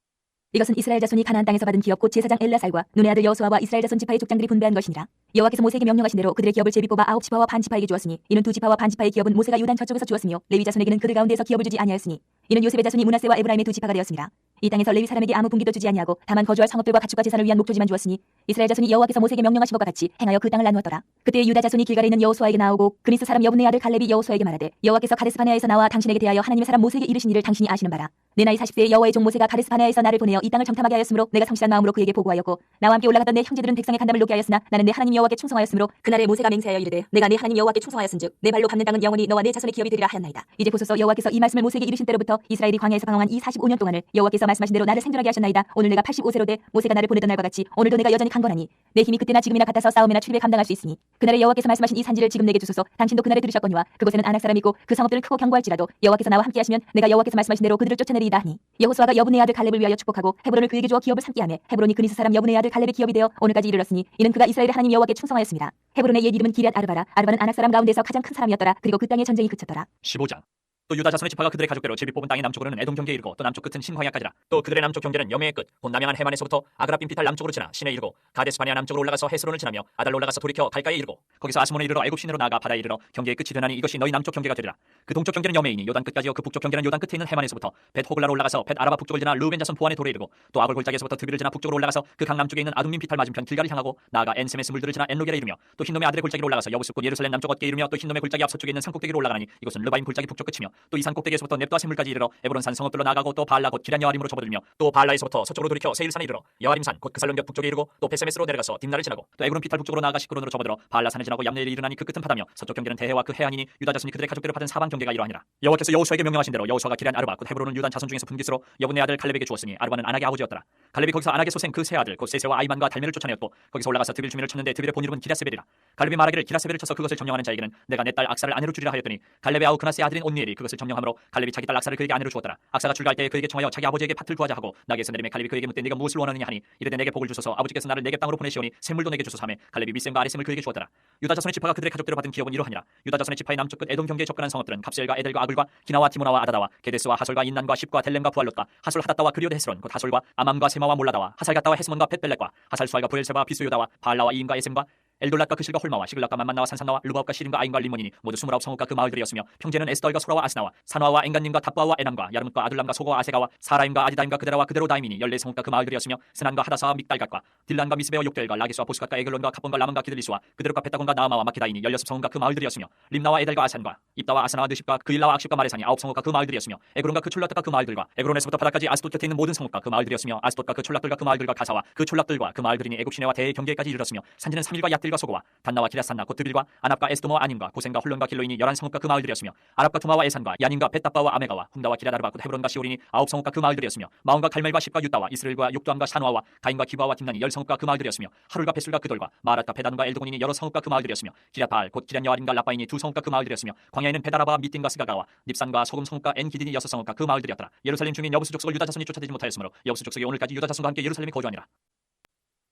이것은 이스라엘 자손이 가나안 땅에서 받은 기업 곧 제사장 엘라살과 눈의 아들 여호수아와 이스라엘 자손 지파의 족장들이 분배한 것이니라. 여호와께서 모세에게 명령하신 대로 그들의 기업을 제비 뽑아 아홉 지파와 반 지파에게 주었으니 이는 두 지파와 반 지파의 기업은 모세가 유단 저쪽에서 주었으며 레위 자손에게는 그들 가운데서 기업을 주지 아니하였으니 이는 요셉의 자손이 므낫세와 에브라임의 두 지파가 되었습니다. 이 땅에서 레위 사람에게 아무 분기도 주지 아니하고 다만 거주할 성읍들과 가축과 제사를 위한 목조지만 주었으니 이스라엘 자손이 여호와께서 모세에게 명령하신 것과 같이 행하여 그 땅을 나누었더라. 그때 유다 자손이 길갈에 있는 여호수아에게 나오고 그니스 사람 여분의 아들 갈렙이 여호수아에게 말하되 여호와께서 가데스 바네아에서 나와 당신에게 대하여 하나님의 사람 모세에게 이르신 일을 당신이 아시는 바라. 내 나이 40세에 여호와의 종 모세가 가데스 바네아에서 나를 보내어 이 땅을 정탐하게 하였으므로 내가 성실한 마음으로 그에게 보고하였고 나와 함께 올라갔던 내 형제들은 백성의 간담을 놓게 하였으나 나는 내 하나님 여호와께 충성하였으므로 그날에 모세가 맹세하여 이르되 내가 내 하나님 여호와께 충성하였은즉 내 발로 밟는 땅은 영원히 너와 내 자손의 기업이 되리라 하였나이다. 이제 보소서 여호와께서 이 말씀을 모세에게 이르신 때로부터 이스라엘이 광야에서 방황한 이 45년 동안을 여호와께서 말씀하신 대로 나를 생존하게 하셨나이다. 오늘 내가 85세로 돼 모세가 나를 보내던 날과 같이 오늘도 내가 여전히 강건하니 내 힘이 그때나 지금이나 같아서 싸움이나 출입에 감당할 수 있으니 그날에 여호와께서 말씀하신 이 산지를 지금 내게 주소서. 당신도 그날에 들으셨거니와 그곳에는 아낙 사람이 있고 그 성읍들은 크고 견고할지라도 여호와께서 나와 함께하시면 내가 여호와께서 말씀하신 대로 그들을 쫓아내리이다 하니 여호수아가 여분의 아들 갈렙을 위하여 축복하고 헤브론을 그에게 주어 기업을 삼게하며 헤브론이 그니스 사람 여분의 아들 갈렙의 기업이 되어 오늘까지 이르렀으니 이는 그가 이스라엘의 하나님 여호와께 충성하였습니다. 헤브론의 옛 이름은 기럇 아르바라. 아르바는 아낙 사람 가운데서 가장 큰 사람이었더라. 그리고 그 땅에 전쟁이 그쳤더라. 15장. 또 유다 자손의 지파가 그들의 가족대로 제비 뽑은 땅의 남쪽으로는 에돔 경계에 이르고 또 남쪽 끝은 신광야까지라. 또 그들의 남쪽 경계는 여매의 끝 곧 남양한 해만에서부터 아그라빔 피탈 남쪽으로 지나 시내에 이르고 가데스 바네아 남쪽으로 올라가서 헤스론을 지나며 아달로 올라가서 돌이켜 갈가에 이르고 거기서 아스몬에 이르러 애굽 시내로 나아가 바다에 이르러 경계의 끝이 되나니 이것이 너희 남쪽 경계가 되리라. 그 동쪽 경계는 여매이니 요단 끝까지요 그 북쪽 경계는 요단 끝에 있는 해만에서부터 벳 호글라로 올라가서 벳 아라바 북쪽을 지나 르우벤 자손 보안의 돌에 이르고 또 아골 골짜기에서부터 드비를 지나 북쪽으로 올라가서 그 강 남쪽에 있는 아둠민 피탈 맞은편 길가를 향하고 나아가 엔세메스 물들을 지나 엔로게를 이르며 또 흰놈의 아들의 골짜기로 올라가서 여부스 곧 예루살렘 남쪽 어깨에 이르며 또 흰놈의 골짜기 앞서쪽에 있는 산 꼭대기로 올라가니 이곳은 르바임 골짜기 북쪽 끝이며 또 이 산 꼭대기에서부터 넵도아 샘물까지 이르러 에브론산 성읍들로 나아가고 또 바알라 곧 기란 여아림으로 접어들며 또 바알라에서부터 서쪽으로 돌이켜 세일산에 이르러 여아림산 곧 그살론 곁 북쪽에 이르고 또 베세메스로 내려가서 딥나를 지나고 또 에그론 피탈 북쪽으로 나아가 시크론으로 접어들어 바알라산을 지나고 얌네일에 이르나니 그 끝은 바다며 서쪽 경계는 대해와 그 해안이니 유다 자손이 그들의 가족대로 받은 사방 경계가 이러하니라. 여호와께서 여호수아에게 명령하신 대로 여호수아가 기란 아르바 곧 헤브론은 유단 자손 중에서 분깃으로 여분의 아들 갈렙에게 주었으니 아르바는 아낙의 아버지였더라. 갈렙이 거기서 아낙의 소생 그 세 아들 곧 세세와 아이만과 달메를 쫓아내었고 거기서 올라가서 드빌 주민을 쳤는데 드빌의 본 이름은 기라세벨이라. 갈렙이 말하기를 기라세벨을 쳐서 그것을 점령하는 자에게는 내가 내 딸 악사를 아내로 주리라 하였더니 갈렙의 아우 그나스의 아들인 온니엘이 그것을 점령함으로 갈렙이 자기 딸 악사를 그에게 아내로 주었더라. 악사가 출가할 때에 그에게 청하여 자기 아버지에게 밭을 구하자 하고 나귀에서 내리매 갈렙이 그에게 묻되 네가 무엇을 원하느냐 하니 이르되 내게 복을 주소서 아버지께서 나를 내게 땅으로 보내시오니 샘물도 내게 주소서 하매 갈렙이 밑샘과 아랫샘을 그에게 주었더라. 유다 자손의 지파가 그들의 가족대로 받은 기업은 이러하니라. 유다 자손의 지파의 남쪽 끝 에돔 경계에 접근한 성읍들은 갑셀과 에델과 아글과 기나와 디모나와 아다다와 게데스와 하솔과 인난과 십과 델렘과 부알롯과 하솔 하닷다와 그리오드 헤스론 곧 하솔과 아맘과 세마와 몰라다와 하살갓다와 헤스몬과 벳벨렉과 하살수알과 부엘세바 비수요다와 바알라와 이임과 에셈과 엘돌락과 그실과 홀마와 시글락과 만만나와 산산나와 르바업과 시림과 아인과 리몬이니 모두 29성읍과 그 마을들이었으며 평제는 에스더과 소라와 아스나와 산화와 엥간님과 답바와 에남과 야름과 아둘람과 소고와 아세가와 사라임과 아디다임과 그데라와 그데로다임이니 14성읍과 그 마을들이었으며 스난과 하다사와 믹달갓과 딜란과 미스베와 욕델과 라기스와 보스갓과 에글론과 카본과 라만과 기들리스와 그데로과 베타곤과 나아마와 마케다이니 16성읍과 그 마을들이었으며 림나와 에델과 아산과 입다와 아사나와 느십과 그 일라와 악십과 마레산이 9성읍과 그 마을들이었으며 에그론과 그 촐락과 그 마을들과 에그론에서부터 바다까지 아스돗 곁에 있는 모든 성읍과 그 마을들이었으며 아스돗과 그 촐락들과 그 마을들과 가사와 그 촐락들과 그 마을들이니 애굽 시내와 대의 경계까지 이르렀으며 산지는 3일과 얏들과 소고와 단나와 기라산나 곧 드빌과 아납과 에스도모와 아님과 고센과 홀론과 길로인이 11성읍과 그 마을들이었으며 아랍과 두마와 에산과 야닌과 벳다바와 아메가와 훔다와 기라다르바 곧 헤브론과 시오린이 9성읍과 그 마을들이었으며 마온과 갈멜과 십과 유다와 이스라엘과 욕도암과 샤노아와 가인과 기바와 딥난이 10성읍과 그 마을들이었으며 하룰과 베술과 그돌과 마랏과 베단과 엘도곤이니 여러 성읍과 그 마을들이었으며 기랴바알 곧 기란 여아림과 라바인이 2성읍과 그 마을들이었으며 광야에는 베다라바 미딘과 스가가와 닙산과 소금 성읍과 엔기딘이 6성읍과 그 마을들이었더라. 예루살렘 주민 여부스 족속을 유다 자손이 쫓아내지 못하였으므로 여부스 족속이 오늘까지 유다 자손과 함께 예루살렘에 거주하니라.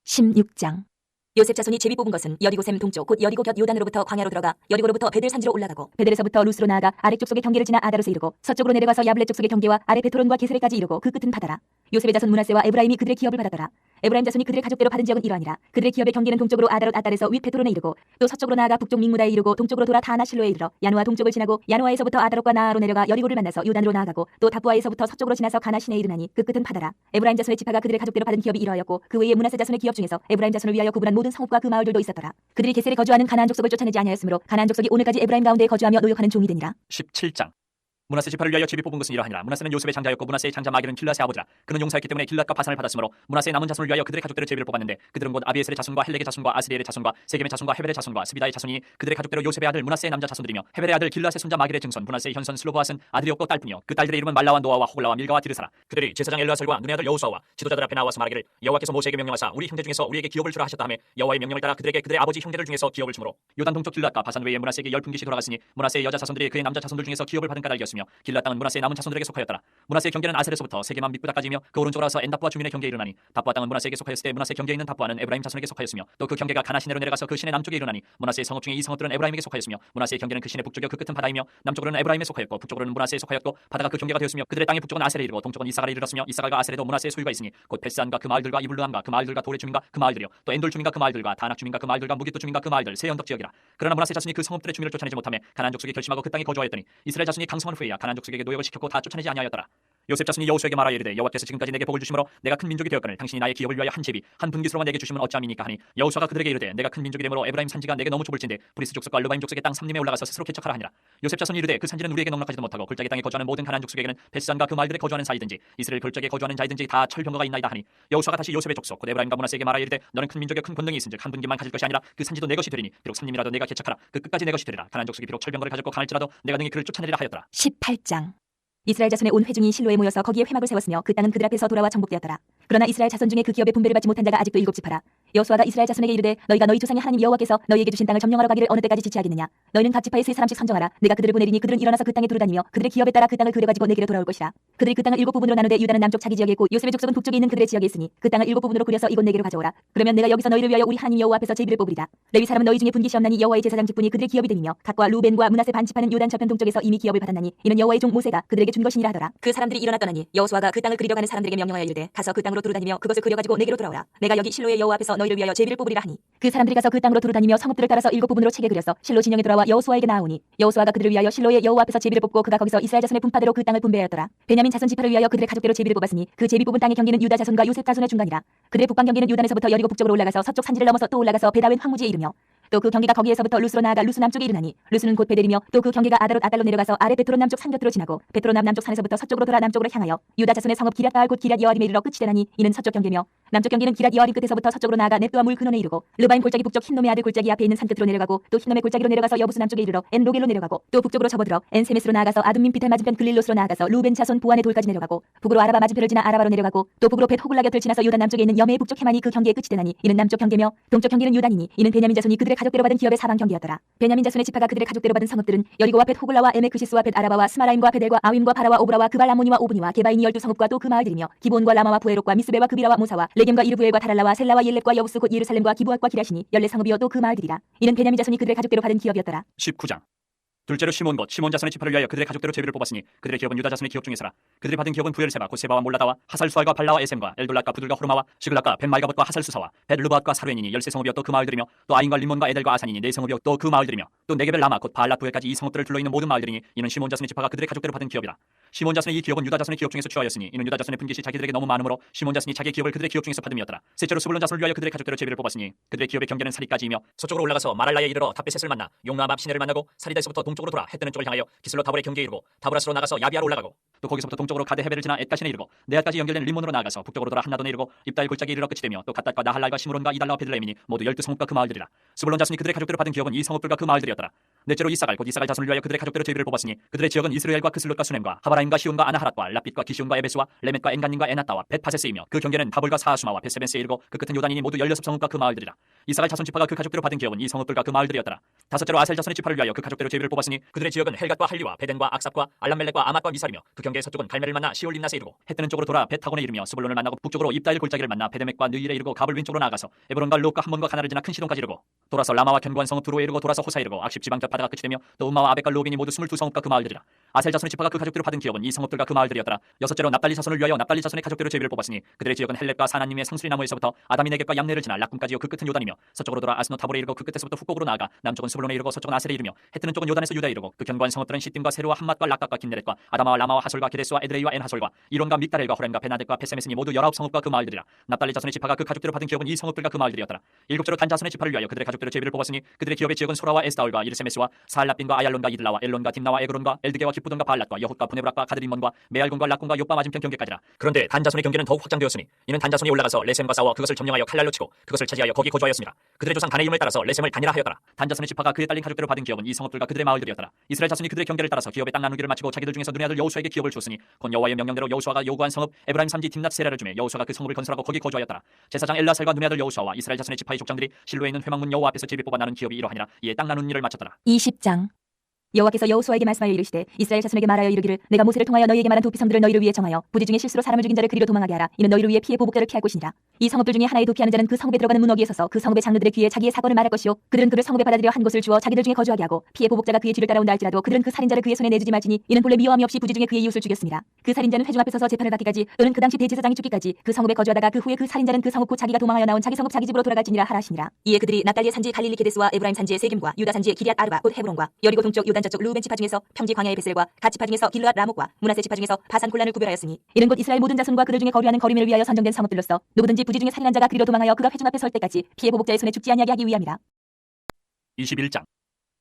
16장. 요셉 자손이 제비 뽑은 것은 여리고 샘 동쪽 곧 여리고 곁 요단으로부터 광야로 들어가 여리고로부터 베델 산지로 올라가고 베델에서부터 루스로 나아가 아래 족속의 경계를 지나 아다롯에 이르고 서쪽으로 내려가서 야블렛 족속의 경계와 아래 베토론과 게세레까지 이르고 그 끝은 바다라. 요셉의 자손 므낫세와 에브라임이 그들의 기업을 받았더라. 에브라임 자손이 그들의 가족대로 받은 지역은 이러하니라. 그들의 기업의 경계는 동쪽으로 아다롯 아달에서 윗 베토론에 이르고 또 서쪽으로 나아가 북쪽 믹무다에 이르고 동쪽으로 돌아 다나실로에 이르러 야누아 동쪽을 지나고 야누아에서부터 아다롯과 나아로 내려가 여리고를 만나서 요단으로 나아가고 또 다부아에서부터 서쪽으로 지나서 가나시내에 이르나니 그 끝은 바다라. 에브라임 자손의 지파가 그들의 가족대로 받은 기업이 이러하였고 그 외에 므낫세 자손의 기업 중에서 에브라임 자손을 위하여 구분한 모든 성읍과 그 마을들도 있었더라. 그들이 게셀에 거주하는 가나안 족속을 쫓아내지 아니하였으므로 가나안 족속이 오늘까지 에브라임 가운데에 거주하며 노역하는 종이 되니라. 17장. 므낫세 지파를 위하여 제비 뽑은 것은 이러하니라. 므낫세는 요셉의 장자였고 므낫세의 장자 마길은 길앗의 아버지라. 그는 용사였기 때문에 길앗과 바산을 받았으므로 므낫세의 남은 자손을 위하여 그들의 가족대로 제비를 뽑았는데 그들은 곧 아비에셀의 자손과 헬렉의 자손과 아스리엘의 자손과 세겜의 자손과 헤벨의 자손과 스비다의 자손이 그들의 가족대로 요셉의 아들 므낫세의 남자 자손들이며 헤벨의 아들 길앗의 손자 마길의 증손 므낫세의 현손 슬로보앗은 아들이 없고 딸뿐이요 그 딸들의 이름은 말라와 노아와 호글라와 밀가와 디르사라. 그들이 제사장 엘르아살과 눈의 아들 여호수아와 지도자들 앞에 나와서 말하기를 여호와께서 모세에게 명령하사 우리 형제 중에서 우리에게 기업을 주라 하셨다 하며 여호와의 명령을 따라 그들에게 그들의 아버지 형제들 중에서 기업을 주므로 요단 동쪽 길앗과 바산 외에 므낫세에게 10분깃이 돌아갔으니 므낫세의 여자 자손들이 그의 남자 자손들 중에서 기업을 받은 까닭이었으며 길앗 땅은 므낫세의 남은 자손들에게 속하였더라. 므낫세의 경계는 아셀에서부터 세게만 믹부다까지이며 그 오른쪽으로 와서 엔답부와 주민의 경계에 이르나니 답부아 땅은 므낫세에게 속하였을 때 므낫세 경계에 있는 답부아는 에브라임 자손에게 속하였으며 또 그 경계가 가나 시내로 내려가서 그 시내 남쪽에 이르나니 므낫세의 성읍 중에 이 성읍들은 에브라임에게 속하였으며 므낫세의 경계는 그 시내 북쪽이요 그 끝은 바다이며 남쪽으로는 에브라임에 속하였고 북쪽으로는 므낫세에 속하였고 바다가 그 경계가 되었으며 그들의 땅의 북쪽은 아셀에 이르고 동쪽은 이사갈에 이르렀으며 이사갈과 아셀에도 므낫세의 소유가 있으니 곧 베스안과 그 마을들과 이블루함과 그 마을들과 도레 주민과 그 마을들이요 또 엔돌 주민과 그 마을들과 다낙 주민과 그 마을들과 무기또 주민과 그 마을들 세 언덕 지역이라. 그러나 므낫세 자손이 그 성읍들의 주민을 쫓아내지 못하며 가나안 족속이 결심하고 그 땅에 거주하였더니 이스라엘 자손이 강성한 후에야 가나안 족속에게 노역을 시켰고 다 쫓아내지 아니하였더라. 요셉 자손이 여호수아에게 말하여 이르되 여호와께서 지금까지 내게 복을 주심으로 내가 큰 민족이 되었거늘 당신이 나의 기업을 위하여 한 제비 한 분깃으로만 내게 주시면 어찌함이니까 하니 여호수아가 그들에게 이르되 내가 큰 민족이 되므로 에브라임 산지가 내게 너무 좁을진데 브리스 족속과 르바임 족속의 땅 삼림에 올라가서 스스로 개척하라 하니라. 요셉 자손이 이르되 그 산지는 우리에게 넉넉하지도 못하고 골짜기 땅에 거주하는 모든 가나안 족속에게는 베스산과 그 마을들에 거주하는 자이든지 이스라엘 골짜기에 거주하는 자이든지 다 철병거가 있나이다 하니 여호수아가 다시 요셉의 족속 곧 에브라임과 므낫세에게 말하여 이르되 너는 큰 민족의 큰 권능이 있은즉 한 분깃만 가질 것이 아니라 그 산지도 내 것이 되리니 비록 삼림이라도 내가 개척하라 그 끝까지 내 것이 되리라. 가나안 족속이 비록 철병거를 가졌고 강할지라도 내가 능히 그를 쫓아내리라 하였더라. 18장. 이스라엘 자손의 온 회중이 실로에 모여서 거기에 회막을 세웠으며 그 땅은 그들 앞에서 돌아와 정복되었더라. 그러나 이스라엘 자손 중에 그 기업의 분배를 받지 못한 자가 아직도 7지파라. 여호수아가 이스라엘 자손에게 이르되 너희가 너희 조상의 하나님 여호와께서 너희에게 주신 땅을 점령하러 가기를 어느 때까지 지체하겠느냐. 너희는 각 지파에 3사람씩 선정하라. 내가 그들을 보내리니 그들은 일어나서 그 땅에 두루다니며 그들의 기업에 따라 그 땅을 그려가지고 내게로 돌아올 것이라. 그들이 그 땅을 7부분으로 나누되 유다는 남쪽 자기 지역에 있고 요셉의 족속은 북쪽에 있는 그들의 지역에 있으니 그 땅을 7부분으로 그려서 이곳 내게로 가져오라. 그러면 내가 여기서 너희를 위하여 우리 하나님 여호와 앞에서 제비를 뽑으리라. 레위 사람은 너희 중에 분깃이 없나니 여호와의 제사장 직분이 그들의 기업이 되며 각과 루벤과 므낫세 반지파는 요단 저편 동쪽에서 이미 기업을 받았나니 이는 여호와의 종 모세가 그들에게 준 것이니라 하더라. 그 사람들이 일어나 떠나니 여호수아가 그 땅을 그리려 가는 사람들에게 명령하여 이르되 가서 그 땅으로 두루다니며 그것을 그려가지고 내게로 돌아오라. 내가 여기 실로의 여호와 앞에서 너희를 위하여 제비를 뽑으리라 하니 그 사람들이 가서 그 땅으로 두루다니며 성읍들을 따라서 7부분으로 책에 그려서 실로 진영에 돌아와 여호수아에게 나아오니 여호수아가 그들을 위하여 실로의 여호와 앞에서 제비를 뽑고 그가 거기서 이스라엘 자손의 분파대로 그 땅을 분배하였더라. 베냐민 자손 지파를 위하여 그들의 가족대로 제비를 뽑았으니 그 제비 뽑은 땅의 경계는 유다 자손과 요셉 자손의 중간이라. 그들의 북방 경계는 유단에서부터 여리고 북쪽으로 올라가서 서쪽 산지를 넘어서 또 올라가서 베다웬 황무지에 이르며 또 그 경계가 거기에서부터 루스로 나아가 루스 남쪽에 이르나니 루스는 곧 베델이며 또 그 경계가 아다롯 아달로 내려가서 아래 베트론 남쪽 산 곁으로 지나고 베트론 남쪽 산에서부터 서쪽으로 돌아 남쪽으로 향하여 유다 자손의 성읍 기럇 바알 곧 기럇 여아림에 이르러 끝이 되나니 이는 서쪽 경계며 남쪽 경계는 기럇 여아림 끝에서부터 서쪽으로 나아가 넷두와 물 근원에 이르고 르바임 골짜기 북쪽 흰놈의 아들 골짜기 앞에 있는 산 끝으로 내려가고 또 흰놈의 골짜기로 내려가서 여부스 남쪽에 이르러 엔 로겔로 내려가고 또 북쪽으로 접어들어 엔 세메스로 나아가서 아둠민 비탈 맞은편 글릴로스로 나아가서 루벤 자손 보안의 돌까지 내려가고 북으로 아라바 맞은편을 지나 아라바로 내려가고 또 북으로 벳 호글라 곁을 지나서 유다 남쪽에 있는 여메의 북쪽 해만이 그 경계의 끝이 되나니 이는 남쪽 경계며 동쪽 경계는 유단이니 이는 베냐민 자손이 그들의 가족대로 받은 기업의 사방 경계였더라. 베냐민 자손의 지파가 그들의 가족대로 받은 성읍들은 여리고와 벳 호글라와 에메크시스와 벳 아라바와 스마라임과 베델과 아윈과 바라와 오브라와 그발 아모니와 오브니와 게바인이 12성읍과 또 그 마을들이며 기본과 라마와 부에록과 미스베와 그비라와 모사와 레겜과 이르부엘과 다랄라와 셀라와 옐렙과 여부스 곧 예루살렘과 기브앗과 기라시니 14성읍이요 또 그 마을들이라. 이는 베냐민 자손이 그들의 가족대로 받은 기업이었더라. 19장. 둘째로 시몬 곧 시몬 자손의 지파를 위하여 그들의 가족대로 제비를 뽑았으니 그들의 기업은 유다 자손의 기업 중에서라. 그들이 받은 기업은 부엘세바 곧 세바와 몰라다와 하살수알과 발라와 에셈과 엘돌랏과 부들과 호르마와 시글락과 벤말가봇과 하살수사와 벳르바앗과 사르엔이니 13성읍이요 또 그 마을들이며 또 아인과 림몬과 에델과 아산이니 4성읍이요 또 그 마을들이며 또 네게벨 라마 곧 바알랏 부엘까지 이 성읍들을 둘러있는 모든 마을들이니 이는 시몬 자손의 지파가 그들의 가족대로 받은 기업이라. 시몬 자손의 이 기업은 유다 자손의 기업 중에서 취하였으니 이는 유다 자손의 분깃이 자기들에게 너무 많으므로 시몬 자손이 자기의 기업을 그들의 기업 중에서 받음이었더라. 셋째로 스불론 자손을 위하여 그들의 가족대로 제비를 뽑았으니 그들의 기업의 경계는 사리까지이며 서쪽으로 올라가서 마랄라에 이르러 다베셋을 만나 용나암 앞 시내를 만나고 사리다에서부터 동쪽으로 돌아 해 뜨는 쪽을 향하여 기슬로 다볼의 경계에 이르고 다브라스로 나가서 야비아로 올라가고 또 거기서부터 동쪽으로 가데 헤벨을 지나 엣가신에 이르고 네앗까지 연결된 리몬으로 나아가서 북쪽으로 돌아 한나돈에 이르고 입다일 골짜기에 이르러 끝이 되며 또 갓닷과 나할랄과 시므론과 이달라와 베들레헴이니 모두 12성읍과 그 마을들이라. 스불론 자손이 그들의 가족대로 받은 기업은 이 성읍들과 그 마을들이었더라. 넷째로 이사갈 곧 이사갈 자손을 위하여 그들의 가족대로 제비를 뽑았으니 그들의 지역은 이스라엘과 크슬롯과 수넴과 하바라임과 시온과 아나하랏과 라빛과 기시온과 에베스와 레멧과 엔간님과 에나따와 벳파세스이며 그 경계는 다볼과 사하수마와 벳세벤스에 이르고 그 끝은 요단이니 모두 16성읍과 그 마을들이라. 이사갈 자손 지파가 그 가족대로 받은 기업은 이 성읍들과 그 마을들이었더라. 다섯째로 아셀 자손의 지파를 위하여 그 가족대로 제비를 뽑았으니 그들의 지역은 헬갓과 할리와 베덴과 악삽과 알람멜렉과 아맛과 미살이며 그 경계의 서쪽은 갈멜을 만나 시올림나스에 이르고 해 뜨는 쪽으로 돌아 벳하곤에 이르며 스불론을 만나고 북쪽으로 입다일 골짜기를 만나 베데멕과 느일에 이르고 가볼 왼쪽으로 나아가서 에브론과 롯과 함몬과 가나를 지나 큰 시돈까지 이르고 돌아서 라마와 견고한 성읍 두로에 이르고 돌아서 호사에 이르고 악십 지방 곁 바다가 끝이 되며 또 음마와 아벡과 로빈이 모두 22성읍과 그 마을들이라. 아셀 자손의 지파가 그 가족대로 받은 기업은 이 성읍들과 그 마을들이었더라. 여섯째로 납달리 자손을 위하여 납달리 자손의 가족대로 제비를 뽑았으니 그들의 지역은 헬렙과 사나님의 상수리 나무에서부터 아다미 네겝과 양내를 지나 락군까지요 그 끝은 요단이며 서쪽으로 돌아 아스노 타볼에 이르고 그 끝에서부터 후곡으로 나아가 남쪽은 스불론에 이르고 서쪽은 아셀에 이르며 해 뜨는 쪽은 요단에서 유다에 이르고 그 견고한 성읍들은 시딤과 세루와 함맛과 락각과 긴네렛과 아다마와 라마와 하솔과 게데스와 에드레이와 엔하솔과 이론과 믹다렐과 호렘과 베나덱과 베세메스니 모두 19성읍과 그 마을들이라. 납달리 자손의 지파가 그 가족대로 받은 기업은 이 성읍들과 그 마을들이었더라. 일곱째로 단 자손의 지파를 위하여 그들의 가족대로 제비를 뽑았으니 그들의 기업의 지역은 소라와 에스다올과 이르세메스와 사알라빈과 아얄론과 이들라와 엘론과 딥나와 에그론과 엘드게와 기쁘돈과 바알랏과 여훗과 부네브락과 가드림몬과 메알군과 락군과 요빠 맞은편 경계까지라. 그런데 단 자손의 경계는 더욱 확장되었으니 이는 단 자손이 올라가서 레셈과 싸워 그것을 점령하여 칼날로 치고 그것을 차지하여 거기 거주하였습니다. 그들의 조상 단의 이름을 따라서 레셈을 단이라 하였더라. 단 자손의 지파가 그에 딸린 가족대로 받은 기업은 이 성읍들과 그들의 마을들이었더라. 이스라엘 자손이 그들의 경계를 따라서 기업의 땅 나누기를 마치고 자기들 중에서 눈의 아들 여호수아에게 기업을 주었으니 곧 여호와의 명령대로 여호수아가 요구한 성읍 에브라임 삼지 딥낫 세라를 주매 여호수아가 그 성읍을 건설하고 거기 거주하였더라. 제사장 엘라살과 눈의 아들 여호수아와 이스라엘 자손의 지파의 족장들이 실로에 있는 회막문 여호와 앞에서 제비 뽑아 나눈 기업이 이러하니라. 이에 땅 나누는 일을 마쳤더라. 20장. 여호와께서 여호수아에게 말씀하여 이르시되 이스라엘 자손에게 말하여 이르기를 내가 모세를 통하여 너희에게 말한 두 피성들을 너희를 위해 정하여 부지 중에 실수로 사람을 죽인 자를 그리로 도망하게 하라. 이는 너희를 위해 피해 보복자를 피할 것이니라. 이 성읍들 중에 하나에 도피하는 자는 그 성읍에 들어가는 문 어귀에 서서 그 성읍의 장로들의 귀에 자기의 사건을 말할 것이요 그들은 그를 성읍에 받아들여 한 곳을 주어 자기들 중에 거주하게 하고 피해 보복자가 그의 뒤를 따라온다 할지라도 그들은 그 살인자를 그의 손에 내주지 말지니 이는 본래 미워함이 없이 부지 중에 그의 이웃을 죽였습니다. 그 살인자는 회중 앞에 서서 재판을 받기까지 또는 그 당시 대제사장이 죽기까지 그 성읍에 거주하다가 그 후에 그 살인자는 그 성읍 곧 자기가 도망하여 나온 자기 성읍 자기 집으로 돌아갈지니라 하라시니라. 이에 그들이 납달리의 산지 갈릴리 게데스와 에브라임 산지의 세겜과 유다 산지의 기럇 아르바 곧 헤브론과 여리고 동쪽 유다 요단 저쪽 루벤 지파 중에서 평지 광야의 베셀과 갓 지파 중에서 길르앗 라목과 므낫세 지파 중에서 바산 골란을 구별하였으니 이는 곧 이스라엘 모든 자손과 그들 중에 거류하는 거류민을 위하여 선정된 성읍들로서 누구든지 부지 중에 살인한 자가 그리로 도망하여 그가 회중 앞에 설 때까지 피해 보복자의 손에 죽지 아니하게 하기 위함이라. 21장.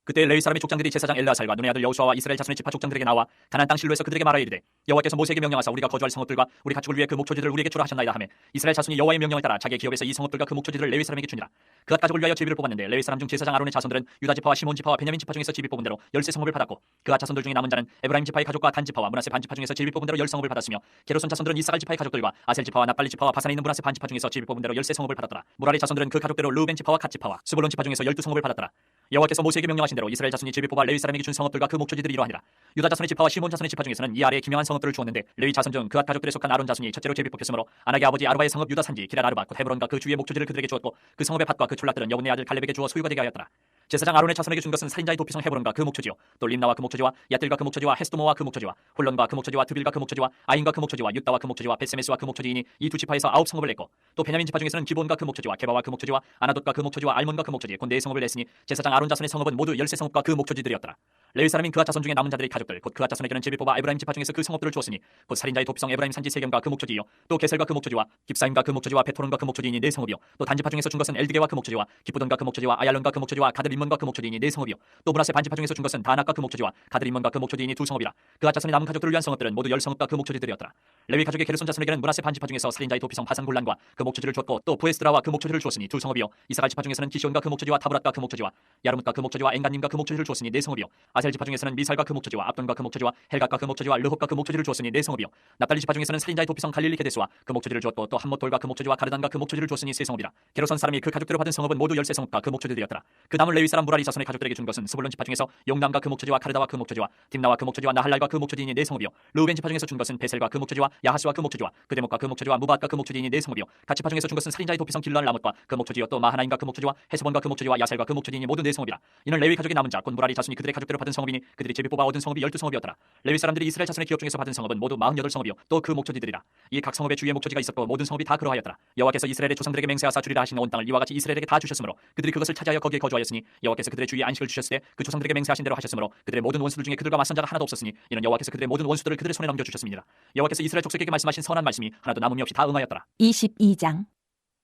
그때 레위 사람의 족장들이 제사장 엘르아살과 눈의 아들 여호수아와 이스라엘 자손의 지파 족장들에게 나와 가나안 땅 실로에서 그들에게 말하여 이르되 여호와께서 모세에게 명령하사 우리가 거주할 성읍들과 우리 가축을 위해 그 목초지들을 우리에게 주라 하셨나이다 하매 이스라엘 자손이 여호와의 명령을 따라 자기의 기업에서 이 성읍들과 그 목초지들을 레위 사람에게 주니라. 그앗 가족을 위하여 제비를 뽑았는데 레위 사람 중 제사장 아론의 자손들은 유다 지파와 시몬 지파와 베냐민 지파 중에서 제비 뽑은 대로 13성읍을 받았고 그앗 자손들 중에 남은 자는 에브라임 지파의 가족과 단 지파와 므낫세 반 지파 중에서 제비 뽑은 대로 10성읍을 받았으며 게르손 자손들은 이사갈 지파의 가족들과 아셀 지파와 납달리 지파와 바산에 있는 므낫세 반 지파 중에서 제비 뽑은 대로 13성읍을 받았더라. 무라리 자손들은 그 가족대로 르우벤 지파와 갓 지파와 스불론 지파 중에서 12성읍을 받았더라. 여호와께서 모세에게 명령하신 대로 이스라엘 자손이 제비 뽑아 레위 사람에게 준 성읍들과 그 목초지들이 이러하니라. 유다 자손의 지파와 시몬 자손의 지파 중에서는 이 아래에 기명한 성읍들을 주었는데 레위 자손 중 그앗 가족들에 속한 아론 자손이 첫째로 제비 뽑혔으므로 아낙의 아버지 아르바의 성읍 유다 산지 기랄 아르바 곧 헤브론과 그 주위의 목초지를 그들에게 주었고 그 성읍의 밭과 그 촌락들은 여분의 아들 갈렙에게 주어 소유가 되게 하였더라. 제사장 아론의 자손에게 준 것은 살인자의 도피성 헤브론과 그 목초지요 또 림나와 그 목초지와 야뜰과 그 목초지와 헤스도모와 그 목초지와 홀론과 그 목초지와 드빌과 그 목초지와 아인과 그 목초지와 유다와 그 목초지와 베세메스와 그 목초지이니 이 두 지파에서 9성읍을 냈고 또 베냐민 지파 중에서는 기본과 그 목초지와 게바와 그 목초지와 아나돗과 그 목초지와 알몬과 그 목초지 곧 4성읍을 냈으니 제사장 아론 자손의 성읍은 모두 13성읍과 그 목초지들이었더라. 레위 사람인 그앗 자손 중에 남은 자들의 가족들 곧 그앗 자손에게는 제비 뽑아 에브라임 지파 중에서 그 성읍들을 주었으니 곧 살인자의 도피성 에브라임 산지 세겜과 그 목초지요 또 게셀과 그 목초지와 깁사임과 그 목초지와 베토론과 그 목초지이니 4성읍이요 또 단 지파 중에서 준 것은 엘드게와 그 목초지와 기쁘돈과 그 목초지와 아얄론과 그 목초지와 가드림몬과 그 목초지이니 4성읍이요 또 므낫세 반 지파 중에서 준 것은 다낙과 그 목초지와 가드림몬과 그 목초지이니 2성읍이라. 그앗 자손의 남은 가족들을 위한 성읍들은 모두 10성읍과 그 목초지들이었더라. 레위 가족의 게르손 자손에게는 므낫세 반 지파 중에서 살인자의 도피성 바산 골란과 그 목초지를 주었고 또 부에스드라와 그 목초지를 주었으니 2성읍이요 이사갈 지파 중에서는 기시온과 그 목초지와 타브랏과 그 목초지와 야르뭇과 그 목초지와 엔간님과 그 목초지를 주었으니 4성읍이요 아셀 지파 중에서는 미살과 그 목초지와 압돈과 그 목초지와 헬갓과 그 목초지와 르홉과 그 목초지를 주었으니 4성읍이요 납달리 지파 중에서는 살인자의 도피성 갈릴리 게데스와 그 목초지를 주었고 또 함못돌과 그 목초지와 가르단과 그 목초지를 주었으니 3성읍이라. 게르손 사람이 그 가족들을 받은 성읍은 모두 13성읍과 그 목초지들이었더라. 그 남은 레위 사람 무라리 자손의 가족들에게 준 것은 스불론 지파 중에서 용남과 그 목초지와 카르다와 그 목초지와 딥나와 그 목초지와 나할랄과 그 목초지이니 4성읍이요 르우벤 지파 중에서 준 것은 베셀과 그 목초지와 야하스와 그 목초지와 그데목과 그 목초지와 무바앗과 그 목초지이니 4성읍이요 갓 지파 중에서 준 것은 살인자의 도피성 길르앗 라못과 그 목초지요 또 마하나임과 그 목초지와 헤스본과 그 목초지와 야셀과 그 목초지이니 모두 4성읍이라. 이는 레위 가족의 남은 자 곧 무라리 자손이 그들의 가족대로 받은 성읍이니 그들이 제비 뽑아 얻은 성읍이 12성읍이었더라. 레위 사람들이 이스라엘 자손의 기업 중에서 받은 성읍은 모두 48성읍이요 또 그 목초지들이라. 이 각 성읍의 주위에 목초지가 있었고 모든 성읍이 다 그러하였더라. 여호와께서 이스라엘의 조상들에게 맹세하사 주리라 하신 온 땅을 이와 같이 이스라엘에게 다 주셨으므로 그들이 그것을 차지하여 거기에 거주하였으니 여호와께서 그들의 주위에 안식을 주셨을 때 그 조상들에게 맹세하신 대로 하셨으므로 그들의 모든 원수들 중에 그들과 맞선 자가 하나도 없었으니 이는 여호와께서 그들의 모든 원수들을 그들의 손에 넘겨 주셨습니다. 여호와께서 이스라엘 족속에게 말씀하신 선한 말씀이 하나도 남음이 없이 다 응하였더라. 22장.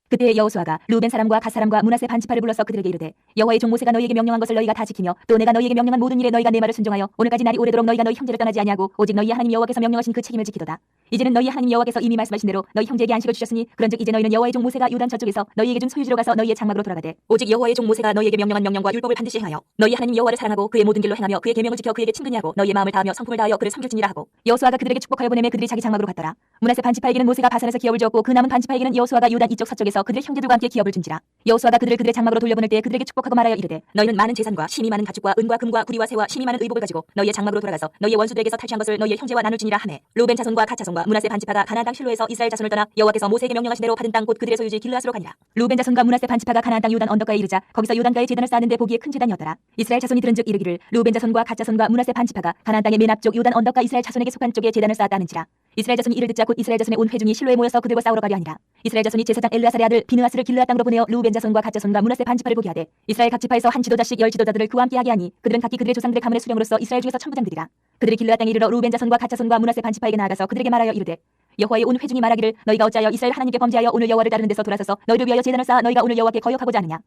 그때 여호수아가 루벤 사람과 갓 사람과 므낫세 반 지파를 불러서 그들에게 이르되 여호와의 종 모세가 너희에게 명령한 것을 너희가 다 지키며 또 내가 너희에게 명령한 모든 일에 너희가 내 말을 순종하여 오늘까지 날이 오래도록 너희가 너희 형제를 떠나지 아니하고 오직 너희 하나님 여호와께서 명령하신 그 책임을 지키도다. 이제는 너희 하나님 여호와께서 이미 말씀하신 대로 너희 형제에게 안식을 주셨으니 그런즉 이제 너희는 여호와의 종 모세가 요단 저쪽에서 너희에게 준 소유지로 가서 너희의 장막으로 돌아가되 오직 여호와의 종 모세가 너희에게 명령한 명령과 율법을 반드시 행하여 너희 하나님 여호와를 사랑하고 그의 모든 길로 행하며 그의 계명을 지켜 그에게 친근히 하고 너희의 마음을 다하며 성품을 다하여 그를 섬길지니라 하고 여호수아가 그들에게 축복하여 보내매 그들이 자기 장막으로 갔더라. 므낫세 반 지파에게는 모세가 바산에서 기업을 주었고 그 남은 반 지파에게는 여호수아가 요단 이쪽 서쪽에서 그들의 형제들과 함께 기업을 준지라. 여호수아가 그들을 그들의 장막으로 돌려보낼 때 그들에게 축복하고 말하여 이르되 너희는 많은 재산과 심이 많은 가축과 은과 금과 구리와 새와 심이 많은 의복을 가지고 너희의 장막으로 돌아가서 너희의 원수들에게서 탈취한 것을 너희의 형제와 나눌 지니라 하매 루벤 자손과 갓 자손과 므낫세 반 지파가 가나안 땅 실로에서 이스라엘 자손을 떠나 여호와께서 모세에게 명령하신 대로 받은 땅 곧 그들의 소유지 길르앗으로 가니라. 루벤 자손과 므낫세 반 지파가 가나안 땅 요단 언덕가에 이르자 거기서 요단가에 제단을 쌓는데 보기에 큰 제단이었더라. 이스라엘 자손이 들은즉 이르기를 루벤 자손과 갓 자손과 므낫세 반 지파가 가나안 땅의 맨 앞쪽 요단 언덕가 이스라엘 자손에게 속한 쪽에 제단을 쌓았다 하는지라. 이스라엘 자손이 이를 듣자 곧 이스라엘 자손의 온 회중이 실로에 모여서 그들과 싸우러 가려 하니라. 이스라엘 자손이 제사장 엘르아살의 아들 비느하스를 길르앗 땅으로 보내어 루벤 자손과 갓 자손과 므낫세 반 지파를 보게 하되 이스라엘 각 지파에서 한 지도자씩 10지도자들을 그와 함께 하게 하니 그들은 각기 그들의 조상들의 가문의 수령으로서 이스라엘 중에서 천부장들이라. 그들이 길르앗 땅에 이르러 루벤 자손과 갓 자손과 므낫세 반 지파에게 나아가서 그들에게 말하여 이르되 여호와의 온 회중이 말하기를 너희가 어찌하여 이스라엘 하나님께 범죄하여 오늘 여호와를 따르는 데서 돌아서서 너희를 위하여 제단을 쌓아 너희가 오늘 여호와께 거역하고자 하느냐.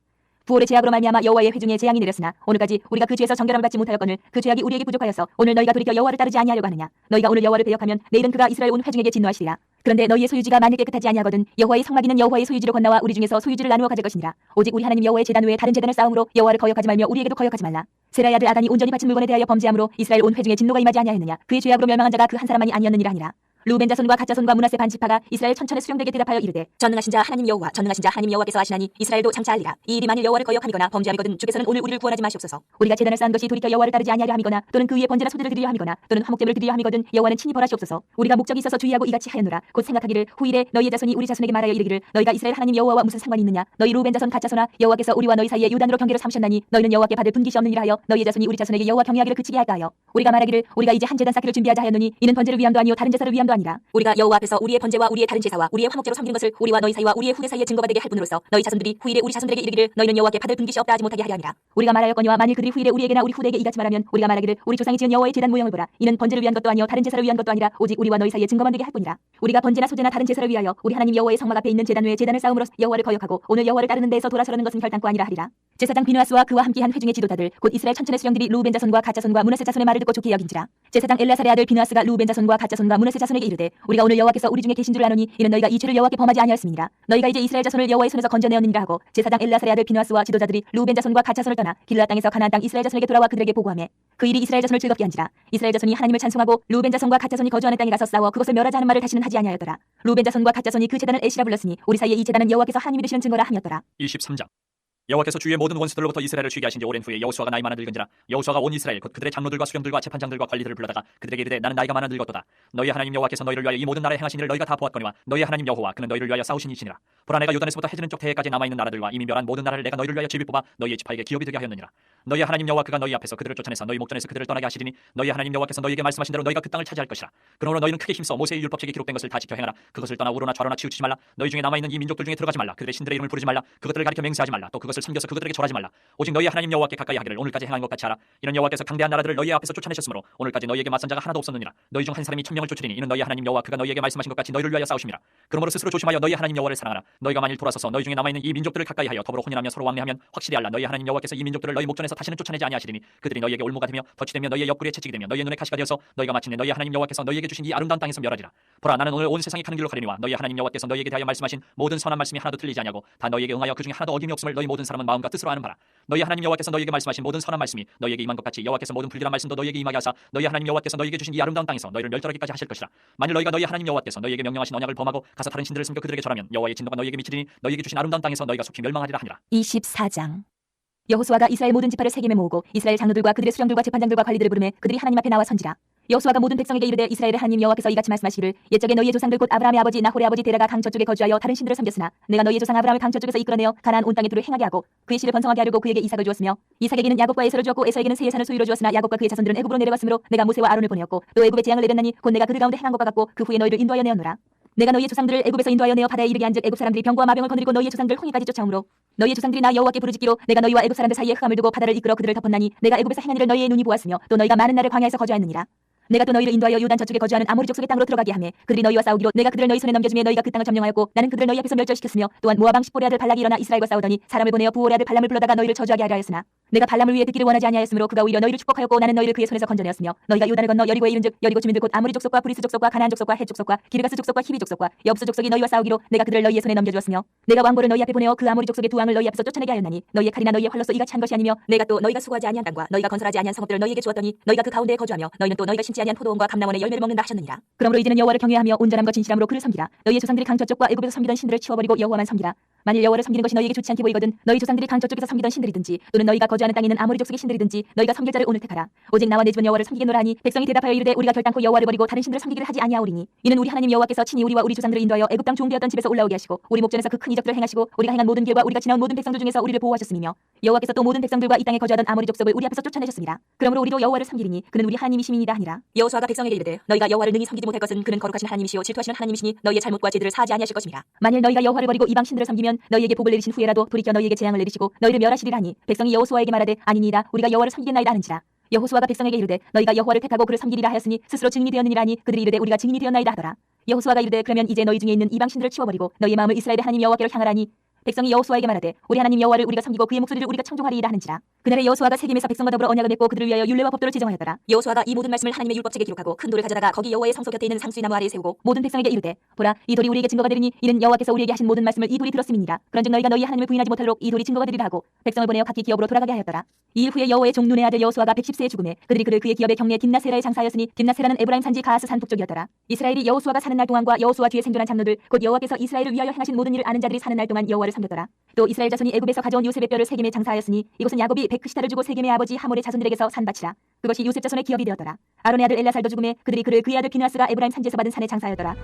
부올의 제약으로 말미암아 여호와의 회중에 재앙이 내렸으나 오늘까지 우리가 그 죄에서 정결함을 받지 못하였거늘 그 죄악이 우리에게 부족하여서 오늘 너희가 돌이켜 여호와를 따르지 아니하려고 하느냐. 너희가 오늘 여호와를 배역하면 내일은 그가 이스라엘 온 회중에게 진노하시리라. 그런데 너희의 소유지가 만일 깨끗하지 아니하거든 여호와의 성막이는 여호와의 소유지로 건너와 우리 중에서 소유지를 나누어 가질 것이니라. 오직 우리 하나님 여호와의 제단 외에 다른 제단을 쌓음으로 여호와를 거역하지 말며 우리에게도 거역하지 말라. 세라의 아들 아단이 온전히 바친 물건에 대하여 범죄함으로 이스라엘 온 회중에 진노가 임하지 아니하였느냐. 그의 죄악으로 멸망한 자가 그 한 사람만이 아니었느니라 하니라. 루벤 자손과 갓 자손과 므낫세 반 지파가 이스라엘 천천의 수령들에게 대답하여 이르되 전능하신 자 하나님 여호와 전능하신 자 하나님 여호와께서 하시나니 이스라엘도 장차 알리라. 이 일이 만일 여호와를 거역함이거나 범죄함이거든 주께서는 오늘 우리를 구원하지 마시옵소서. 우리가 제단을 쌓은 것이 돌이켜 여호와를 따르지 아니하려 함이거나 또는 그 위에 번제나 소들을 드리려 함이거나 또는 화목제물을 드리려 함이거든 여호와는 친히 벌하시옵소서. 우리가 목적이 있어서 주의하고 이같이 하였노라. 곧 생각하기를 후일에 너희의 자손이 우리 자손에게 말하여 이르기를 너희가 이스라엘 하나님 여호와와 무슨 상관이 있느냐. 너희 루벤 자손 갓 자손아 여호와께서 우리와 너희 사이에 요단으로 경계를 삼으셨나니 너희는 여호와께 받을 분깃이 없는 일을 하여 너희의 자손이 우리 자손에게 여호와 경외하기를 그치게 할까 하여 우리가 말하기를 우리가 이제 한 제단 쌓기를 준비하자 하였노니 이는 번제를 위함도 아니요 다른 제사를 위함도 아니라 아니라 우리가 여호와 앞에서 우리의 번제와 우리의 다른 제사와 우리의 화목제로 섬기는 것을 우리와 너희 사이와 우리의 후대 사이에 증거가 되게 할 뿐으로써 너희 자손들이 후일에 우리 자손들에게 이르기를 너희는 여호와께 받을 분깃이 없다 하지 못하게 하려 함이라. 우리가 말하였거니와 만일 그들이 후일에 우리에게나 우리 후대에게 이같이 말하면 우리가 말하기를 우리 조상이 지은 여호와의 제단 모형을 보라. 이는 번제를 위한 것도 아니요 다른 제사를 위한 것도 아니라 오직 우리와 너희 사이에 증거만 되게 할 뿐이라. 우리가 번제나 소제나 다른 제사를 위하여 우리 하나님 여호와의 성막 앞에 있는 제단 외에 제단을 쌓음으로 여호와를 거역하고 오늘 여호와를 따르는 데에서 돌아서라는 것은 결단코 아니라 하리라. 제사장 비느하스와 그와 함께한 회중의 지도자들 곧 이스라엘 천천의 수령들이 루벤 자손과 갓 자손과 므낫세 자손의 말을 듣고 좋게 여긴지라. 제사장 엘라살의 아들 비느하스가 루벤 자손과 갓 자손과 므낫세 자손에게 이르되 우리가 오늘 여호와께서 우리 중에 계신 줄 아노니 이는 너희가 이 죄를 여호와께 범하지 아니하였음이니라. 너희가 이제 이스라엘 자손을 여호와의 손에서 건져내었느니라 하고 제사장 엘라살의 아들 비느하스와 지도자들이 루벤 자손과 갓 자손을 떠나 길라 땅에서 가나안 땅 이스라엘 자손에게 돌아와 그들에게 보고하매 그 일이 이스라엘 자손을 즐겁게 한지라. 이스라엘 자손이 하나님을 찬송하고 루벤 자손과 갓 자손이 거주하는 땅에 가서 싸워 그것을 멸하자 하는 말을 다시는 하지 아니하였더라. 루벤 자손과 갓 자손이 그 제단을 에시라 불렀으니 우리 사이에 이 제단은 여호와께서 하나님이 되시는 증거라 하였더라. 23장. 여호와께서 주의 모든 원수들로부터 이스라엘을 쉬게 하신 지 오랜 후에 여호수아가 나이 많아 늙은지라. 여호수아가 온 이스라엘 곧 그들의 장로들과 수령들과 재판장들과 관리들을 불러다가 그들에게 이르되 나는 나이가 많아 늙었도다. 너희 하나님 여호와께서 너희를 위하여 이 모든 나라에 행하신 일을 너희가 다 보았거니와 너희 하나님 여호와 그는 너희를 위하여 싸우신 이시니라. 보라 내가 요단에서부터 해지는 쪽 대해까지 남아있는 나라들과 이미 멸한 모든 나라를 내가 너희를 위하여 집이 뽑아 너희의 지파에게 기업이 되게 하였느니라. 너희 하나님 여호와 그가 너희 앞에서 그들을 쫓아내서 너희 목전에서 그들을 떠나게 하시리니 너희 하나님 여호와께서 너희에게 말씀하신 대로 너희가 그 땅을 차지할 것이라. 그러므로 너희는 크게 힘써 모세의 율법책에 기록된 것을 다 지켜 행하라. 그것을 떠나 우로나 좌로나 치우치지 말라. 너희 중에 남아있는 이 민족들 중에 들어가지 말라. 그들의 신들의 이름을 부르지 말라. 그것들을 가리켜 맹세하지 말라. 또 그것을 섬겨서 그것들에게 절하지 말라. 오직 너희 하나님 여호와께 가까이 하기를 오늘까지 행한 것 같이 하라. 이는 여호와께서 강대한 나라들을 너희 앞에서 쫓아내셨으므로 오늘까지 너희에게 맞선 자가 하나도 없었느니라. 너희 중 한 사람이 1000명을 쫓으리니 이는 너희 하나님 여호와 그가 너희에게 말씀하신 것 같이 너희를 위하여 싸우심이라. 그러므로 스스로 조심하여 너희 하나님 여호와를 사랑하라. 너희가 만일 돌아서서 너희 중에 남아있는 이 민족들을 가까이 하여 더불어 혼인하며 서로 왕래하면 확실히 알라. 너희 하나님 여호와께서 이 민족들을 너희 목전에서 다시는 쫓아내지 아니하시리니 그들이 너희에게 올무가 되며 덫이 되며 너희의 옆구리에 채찍이 되며 너희의 눈에 가시가 되어서 너희가 마침내 너희 하나님 여호와께서 너희에게 주신 이 아름다운 땅에서 멸하리라. 보라 나는 오늘 온 세상이 가는 길로 가려니와 너희 하나님 여호와께서 너희에게 대하여 말씀하신 모든 선한 말씀이 하나도 틀리지 아니하고 다 너희에게 응하여 그 중에 하나도 어김이 없음을 너희 모든 사람은 마음과 뜻으로 아는 바라. 너희 하나님 여호와께서 너희에게 말씀하신 모든 선한 말씀이 너희에게 임한 것 같이 여호와께서 모든 불길한 말씀도 너희에게 임하게 하사 너희 하나님 여호와께서 너희에게 주신 이 아름다운 땅에서 너희를 멸절하기까지 하실 것이라. 만일 너희가 너희 하나님 여호와께서 너희에게 명령하신 언약을 범하고 가서 다른 신들을 섬겨 그들에게 절하면 여호와의 진노가 너희에게 미치리니 너희에게 주신 아름다운 땅에서 너희가 속히 멸망하리라 하니라. 24장. 여호수아가 이스라엘 모든 지파를 세겜에 모으고 이스라엘 장로들과 그들의 수령들과 재판장들과 관리들을 부르매 그들이 하나님 앞에 나와 선지라. 여호수아가 모든 백성에게 이르되 이스라엘의 하나님 여호와께서 이같이 말씀하시기를 옛적에 너희의 조상들 곧 아브라함의 아버지 나홀의 아버지 데라가 강 저쪽에 거주하여 다른 신들을 섬겼으나 내가 너희의 조상 아브라함을 강 저쪽에서 이끌어내어 가나안 온 땅에 두루 행하게 하고 그의 씨를 번성하게 하려고 그에게 이삭을 주었으며 이삭에게는 야곱과 에서를 주었고 에서에게는 세의 산을 소유로 주었으나 야곱과 그의 자손들은 애굽으로 내려갔으므로 내가 모세와 아론을 보내었고 또 애굽의 재앙을 내렸나니 곧 내가 그들 가운데 행한 것과 같고 그 후에 너희를 인도하여 내었노라. 내가 너희의 조상들을 애굽에서 인도하여 내어 바다에 이르게 한즉 애굽 사람들이 병과 마병을 거느리고 너희의 조상들 홍해까지 쫓아오므로 너희의 조상들이 나 여호와께 부르짖기로 내가 너희와 애굽 사람들 사이에 흑암을 두고 바다를 이끌어 그들을 덮었나니 내가 애굽에서 행한 일을 너희의 눈이 보았으며 또 너희가 많은 날을 광야에서 거주하였느니라. 내가 또 너희를 인도하여 요단 저쪽에 거주하는 아모리 족속의 땅으로 들어가게 하매 그들이 너희와 싸우기로 내가 그들을 너희 손에 넘겨주며 너희가 그 땅을 점령하였고 나는 그들을 너희 앞에서 멸절시켰으며 또한 모압 왕 십볼의 아들 발락이 일어나 이스라엘과 싸우더니 사람을 보내어 부올의 아들 발람을 불러다가 너희를 저주하게 하려 하였으나 내가 발람을 위해 듣기를 원하지 아니하였으므로 그가 오히려 너희를 축복하였고 나는 너희를 그의 손에서 건져내었으며 너희가 요단을 건너 여리고에 이른즉 여리고 주민들 곧 아모리 족속과 브리스 족속과 가나안 족속과 헷 족속과 기르가스 족속과 히비 족속과 여부스 족속이 너희와 싸우기로 내가 그들을 너희의 손에 넘겨주었으며 내가 왕보를 너희 앞에 보내어 그 아모리 족속의 두 왕을 너희 앞에서 쫓아내게 하였나니 너희의 칼이나 너희의 활로서 이같이 한 것이 아니며 내가 또 너희가 수고하지 아니한 땅과 너희가 건설하지 아니한 성읍들을 너희에게 주었더니 너희가 그 가운데에 거주하며 너희는 또 너희가 심지 아니한 포도원과 감람원의 열매를 먹는다 하셨느니라. 그러므로 이제는 여호와를 경외하며 온전함과 진실함으로 그를 섬기라. 너희의 조상들이 강 저쪽과 애굽에서 섬기던 신들을 치워버리고 여호와만 섬기라. 만일 여호와를 섬기는 것이 너희에게 좋지 않게 보이거든 너희 조상들이 강 저쪽에서 섬기던 신들이든지 또는 너희가 거주하는 땅에 있는 아모리 족속의 신들이든지 너희가 섬길 자를 오늘 택하라. 오직 나와 내 집은 여호와를 섬기겠노라 하니 백성이 대답하여 이르되 우리가 결단코 여호와를 버리고 다른 신들을 섬기기를 하지 아니하오리니 이는 우리 하나님 여호와께서 친히 우리와 우리 조상들을 인도하여 애굽 땅 종되었던 집에서 올라오게 하시고 우리 목전에서 그 큰 이적들을 행하시고 우리가 행한 모든 길과 우리가 지나온 모든 백성들 중에서 우리를 보호하셨음이며 여호와께서 또 모든 백성들과 이 땅에 거주하던 아모리 족속을 우리 앞에서 쫓아내셨습니다. 그러므로 우리도 여호와를 섬기리니 그는 우리 하나님이심이니이다 하니라. 여호수아가 백성에게 이르되 너희가 여호와를 능히 섬기지 못할 것은 그는 거룩하신 하나님이시요 질투하시는 하나님이시니 너희의 잘못과 죄들을 사하지 아니하실 것입니다. 만일 너희가 여호와를 버리고 이방 신들을 섬기면 너희에게 복을 내리신 후에라도 돌이켜 너희에게 재앙을 내리시고 너희를 멸하시리라니 백성이 여호수아에게 말하되 아니니이다 우리가 여호와를 섬기겠나이다 하는지라. 여호수아가 백성에게 이르되 너희가 여호와를 택하고 그를 섬기리라 하였으니 스스로 증인이 되었느니라 하니 그들이 이르되 우리가 증인이 되었나이다 하더라. 여호수아가 이르되 그러면 이제 너희 중에 있는 이방 신들을 치워버리고 너희의 마음을 이스라엘의 하나님 여호와께로 향하라니 백성이 여호수아에게 말하되 우리 하나님 여호와를 우리가 섬기고 그의 목소리를 우리가 청종하리이다 하는지라. 그날에 여호수아가 세겜에서 백성과 더불어 언약을 맺고 그들을 위하여 율례와 법도를 지정하였더라. 여호수아가 이 모든 말씀을 하나님의 율법책에 기록하고 큰 돌을 가져다가 거기 여호와의 성소 곁에 있는 상수이 나무 아래에 세우고 모든 백성에게 이르되 보라 이 돌이 우리에게 증거가 되리니 이는 여호와께서 우리에게 하신 모든 말씀을 이 돌이 들었음이니라. 그런즉 너희가 너희 하나님을 부인하지 못할록 이 돌이 증거가 되리라 하고 백성을 보내어 각기 기업으로 돌아가게 하였더라. 이 일 후에 여호와의 종 눈의 아들 여호수아가 110세에 죽음에 그들이 그를 그의 기업의 경내 딥나세라에 장사하였으니 딥나세라는 에브라임 산지 가하스 산 북쪽이었더라. 이스라엘이 여호수아가 사는 날 동안과 여호수아 뒤에 생존한 장로들 곧 여호와께서 이스라엘을 위하여 행하신 모든 일을 아는 자들이 사는 날 동안 여호와를 섬겼더라. 또 이스라엘 자손이 애굽에서 가져온 요셉의 뼈를 세겜에 장사하였으니 이곳은 야곱이 백크시다를 주고 세겜의 아버지 하몰의 자손들에게서 산 밭이라. 그것이 요셉 자손의 기업이 되었더라. 아론의 아들 엘라살도 죽음에 그들이 그를 그의 아들 비느하스가 에브라임 산지에서 받은 산에 장사하였더라.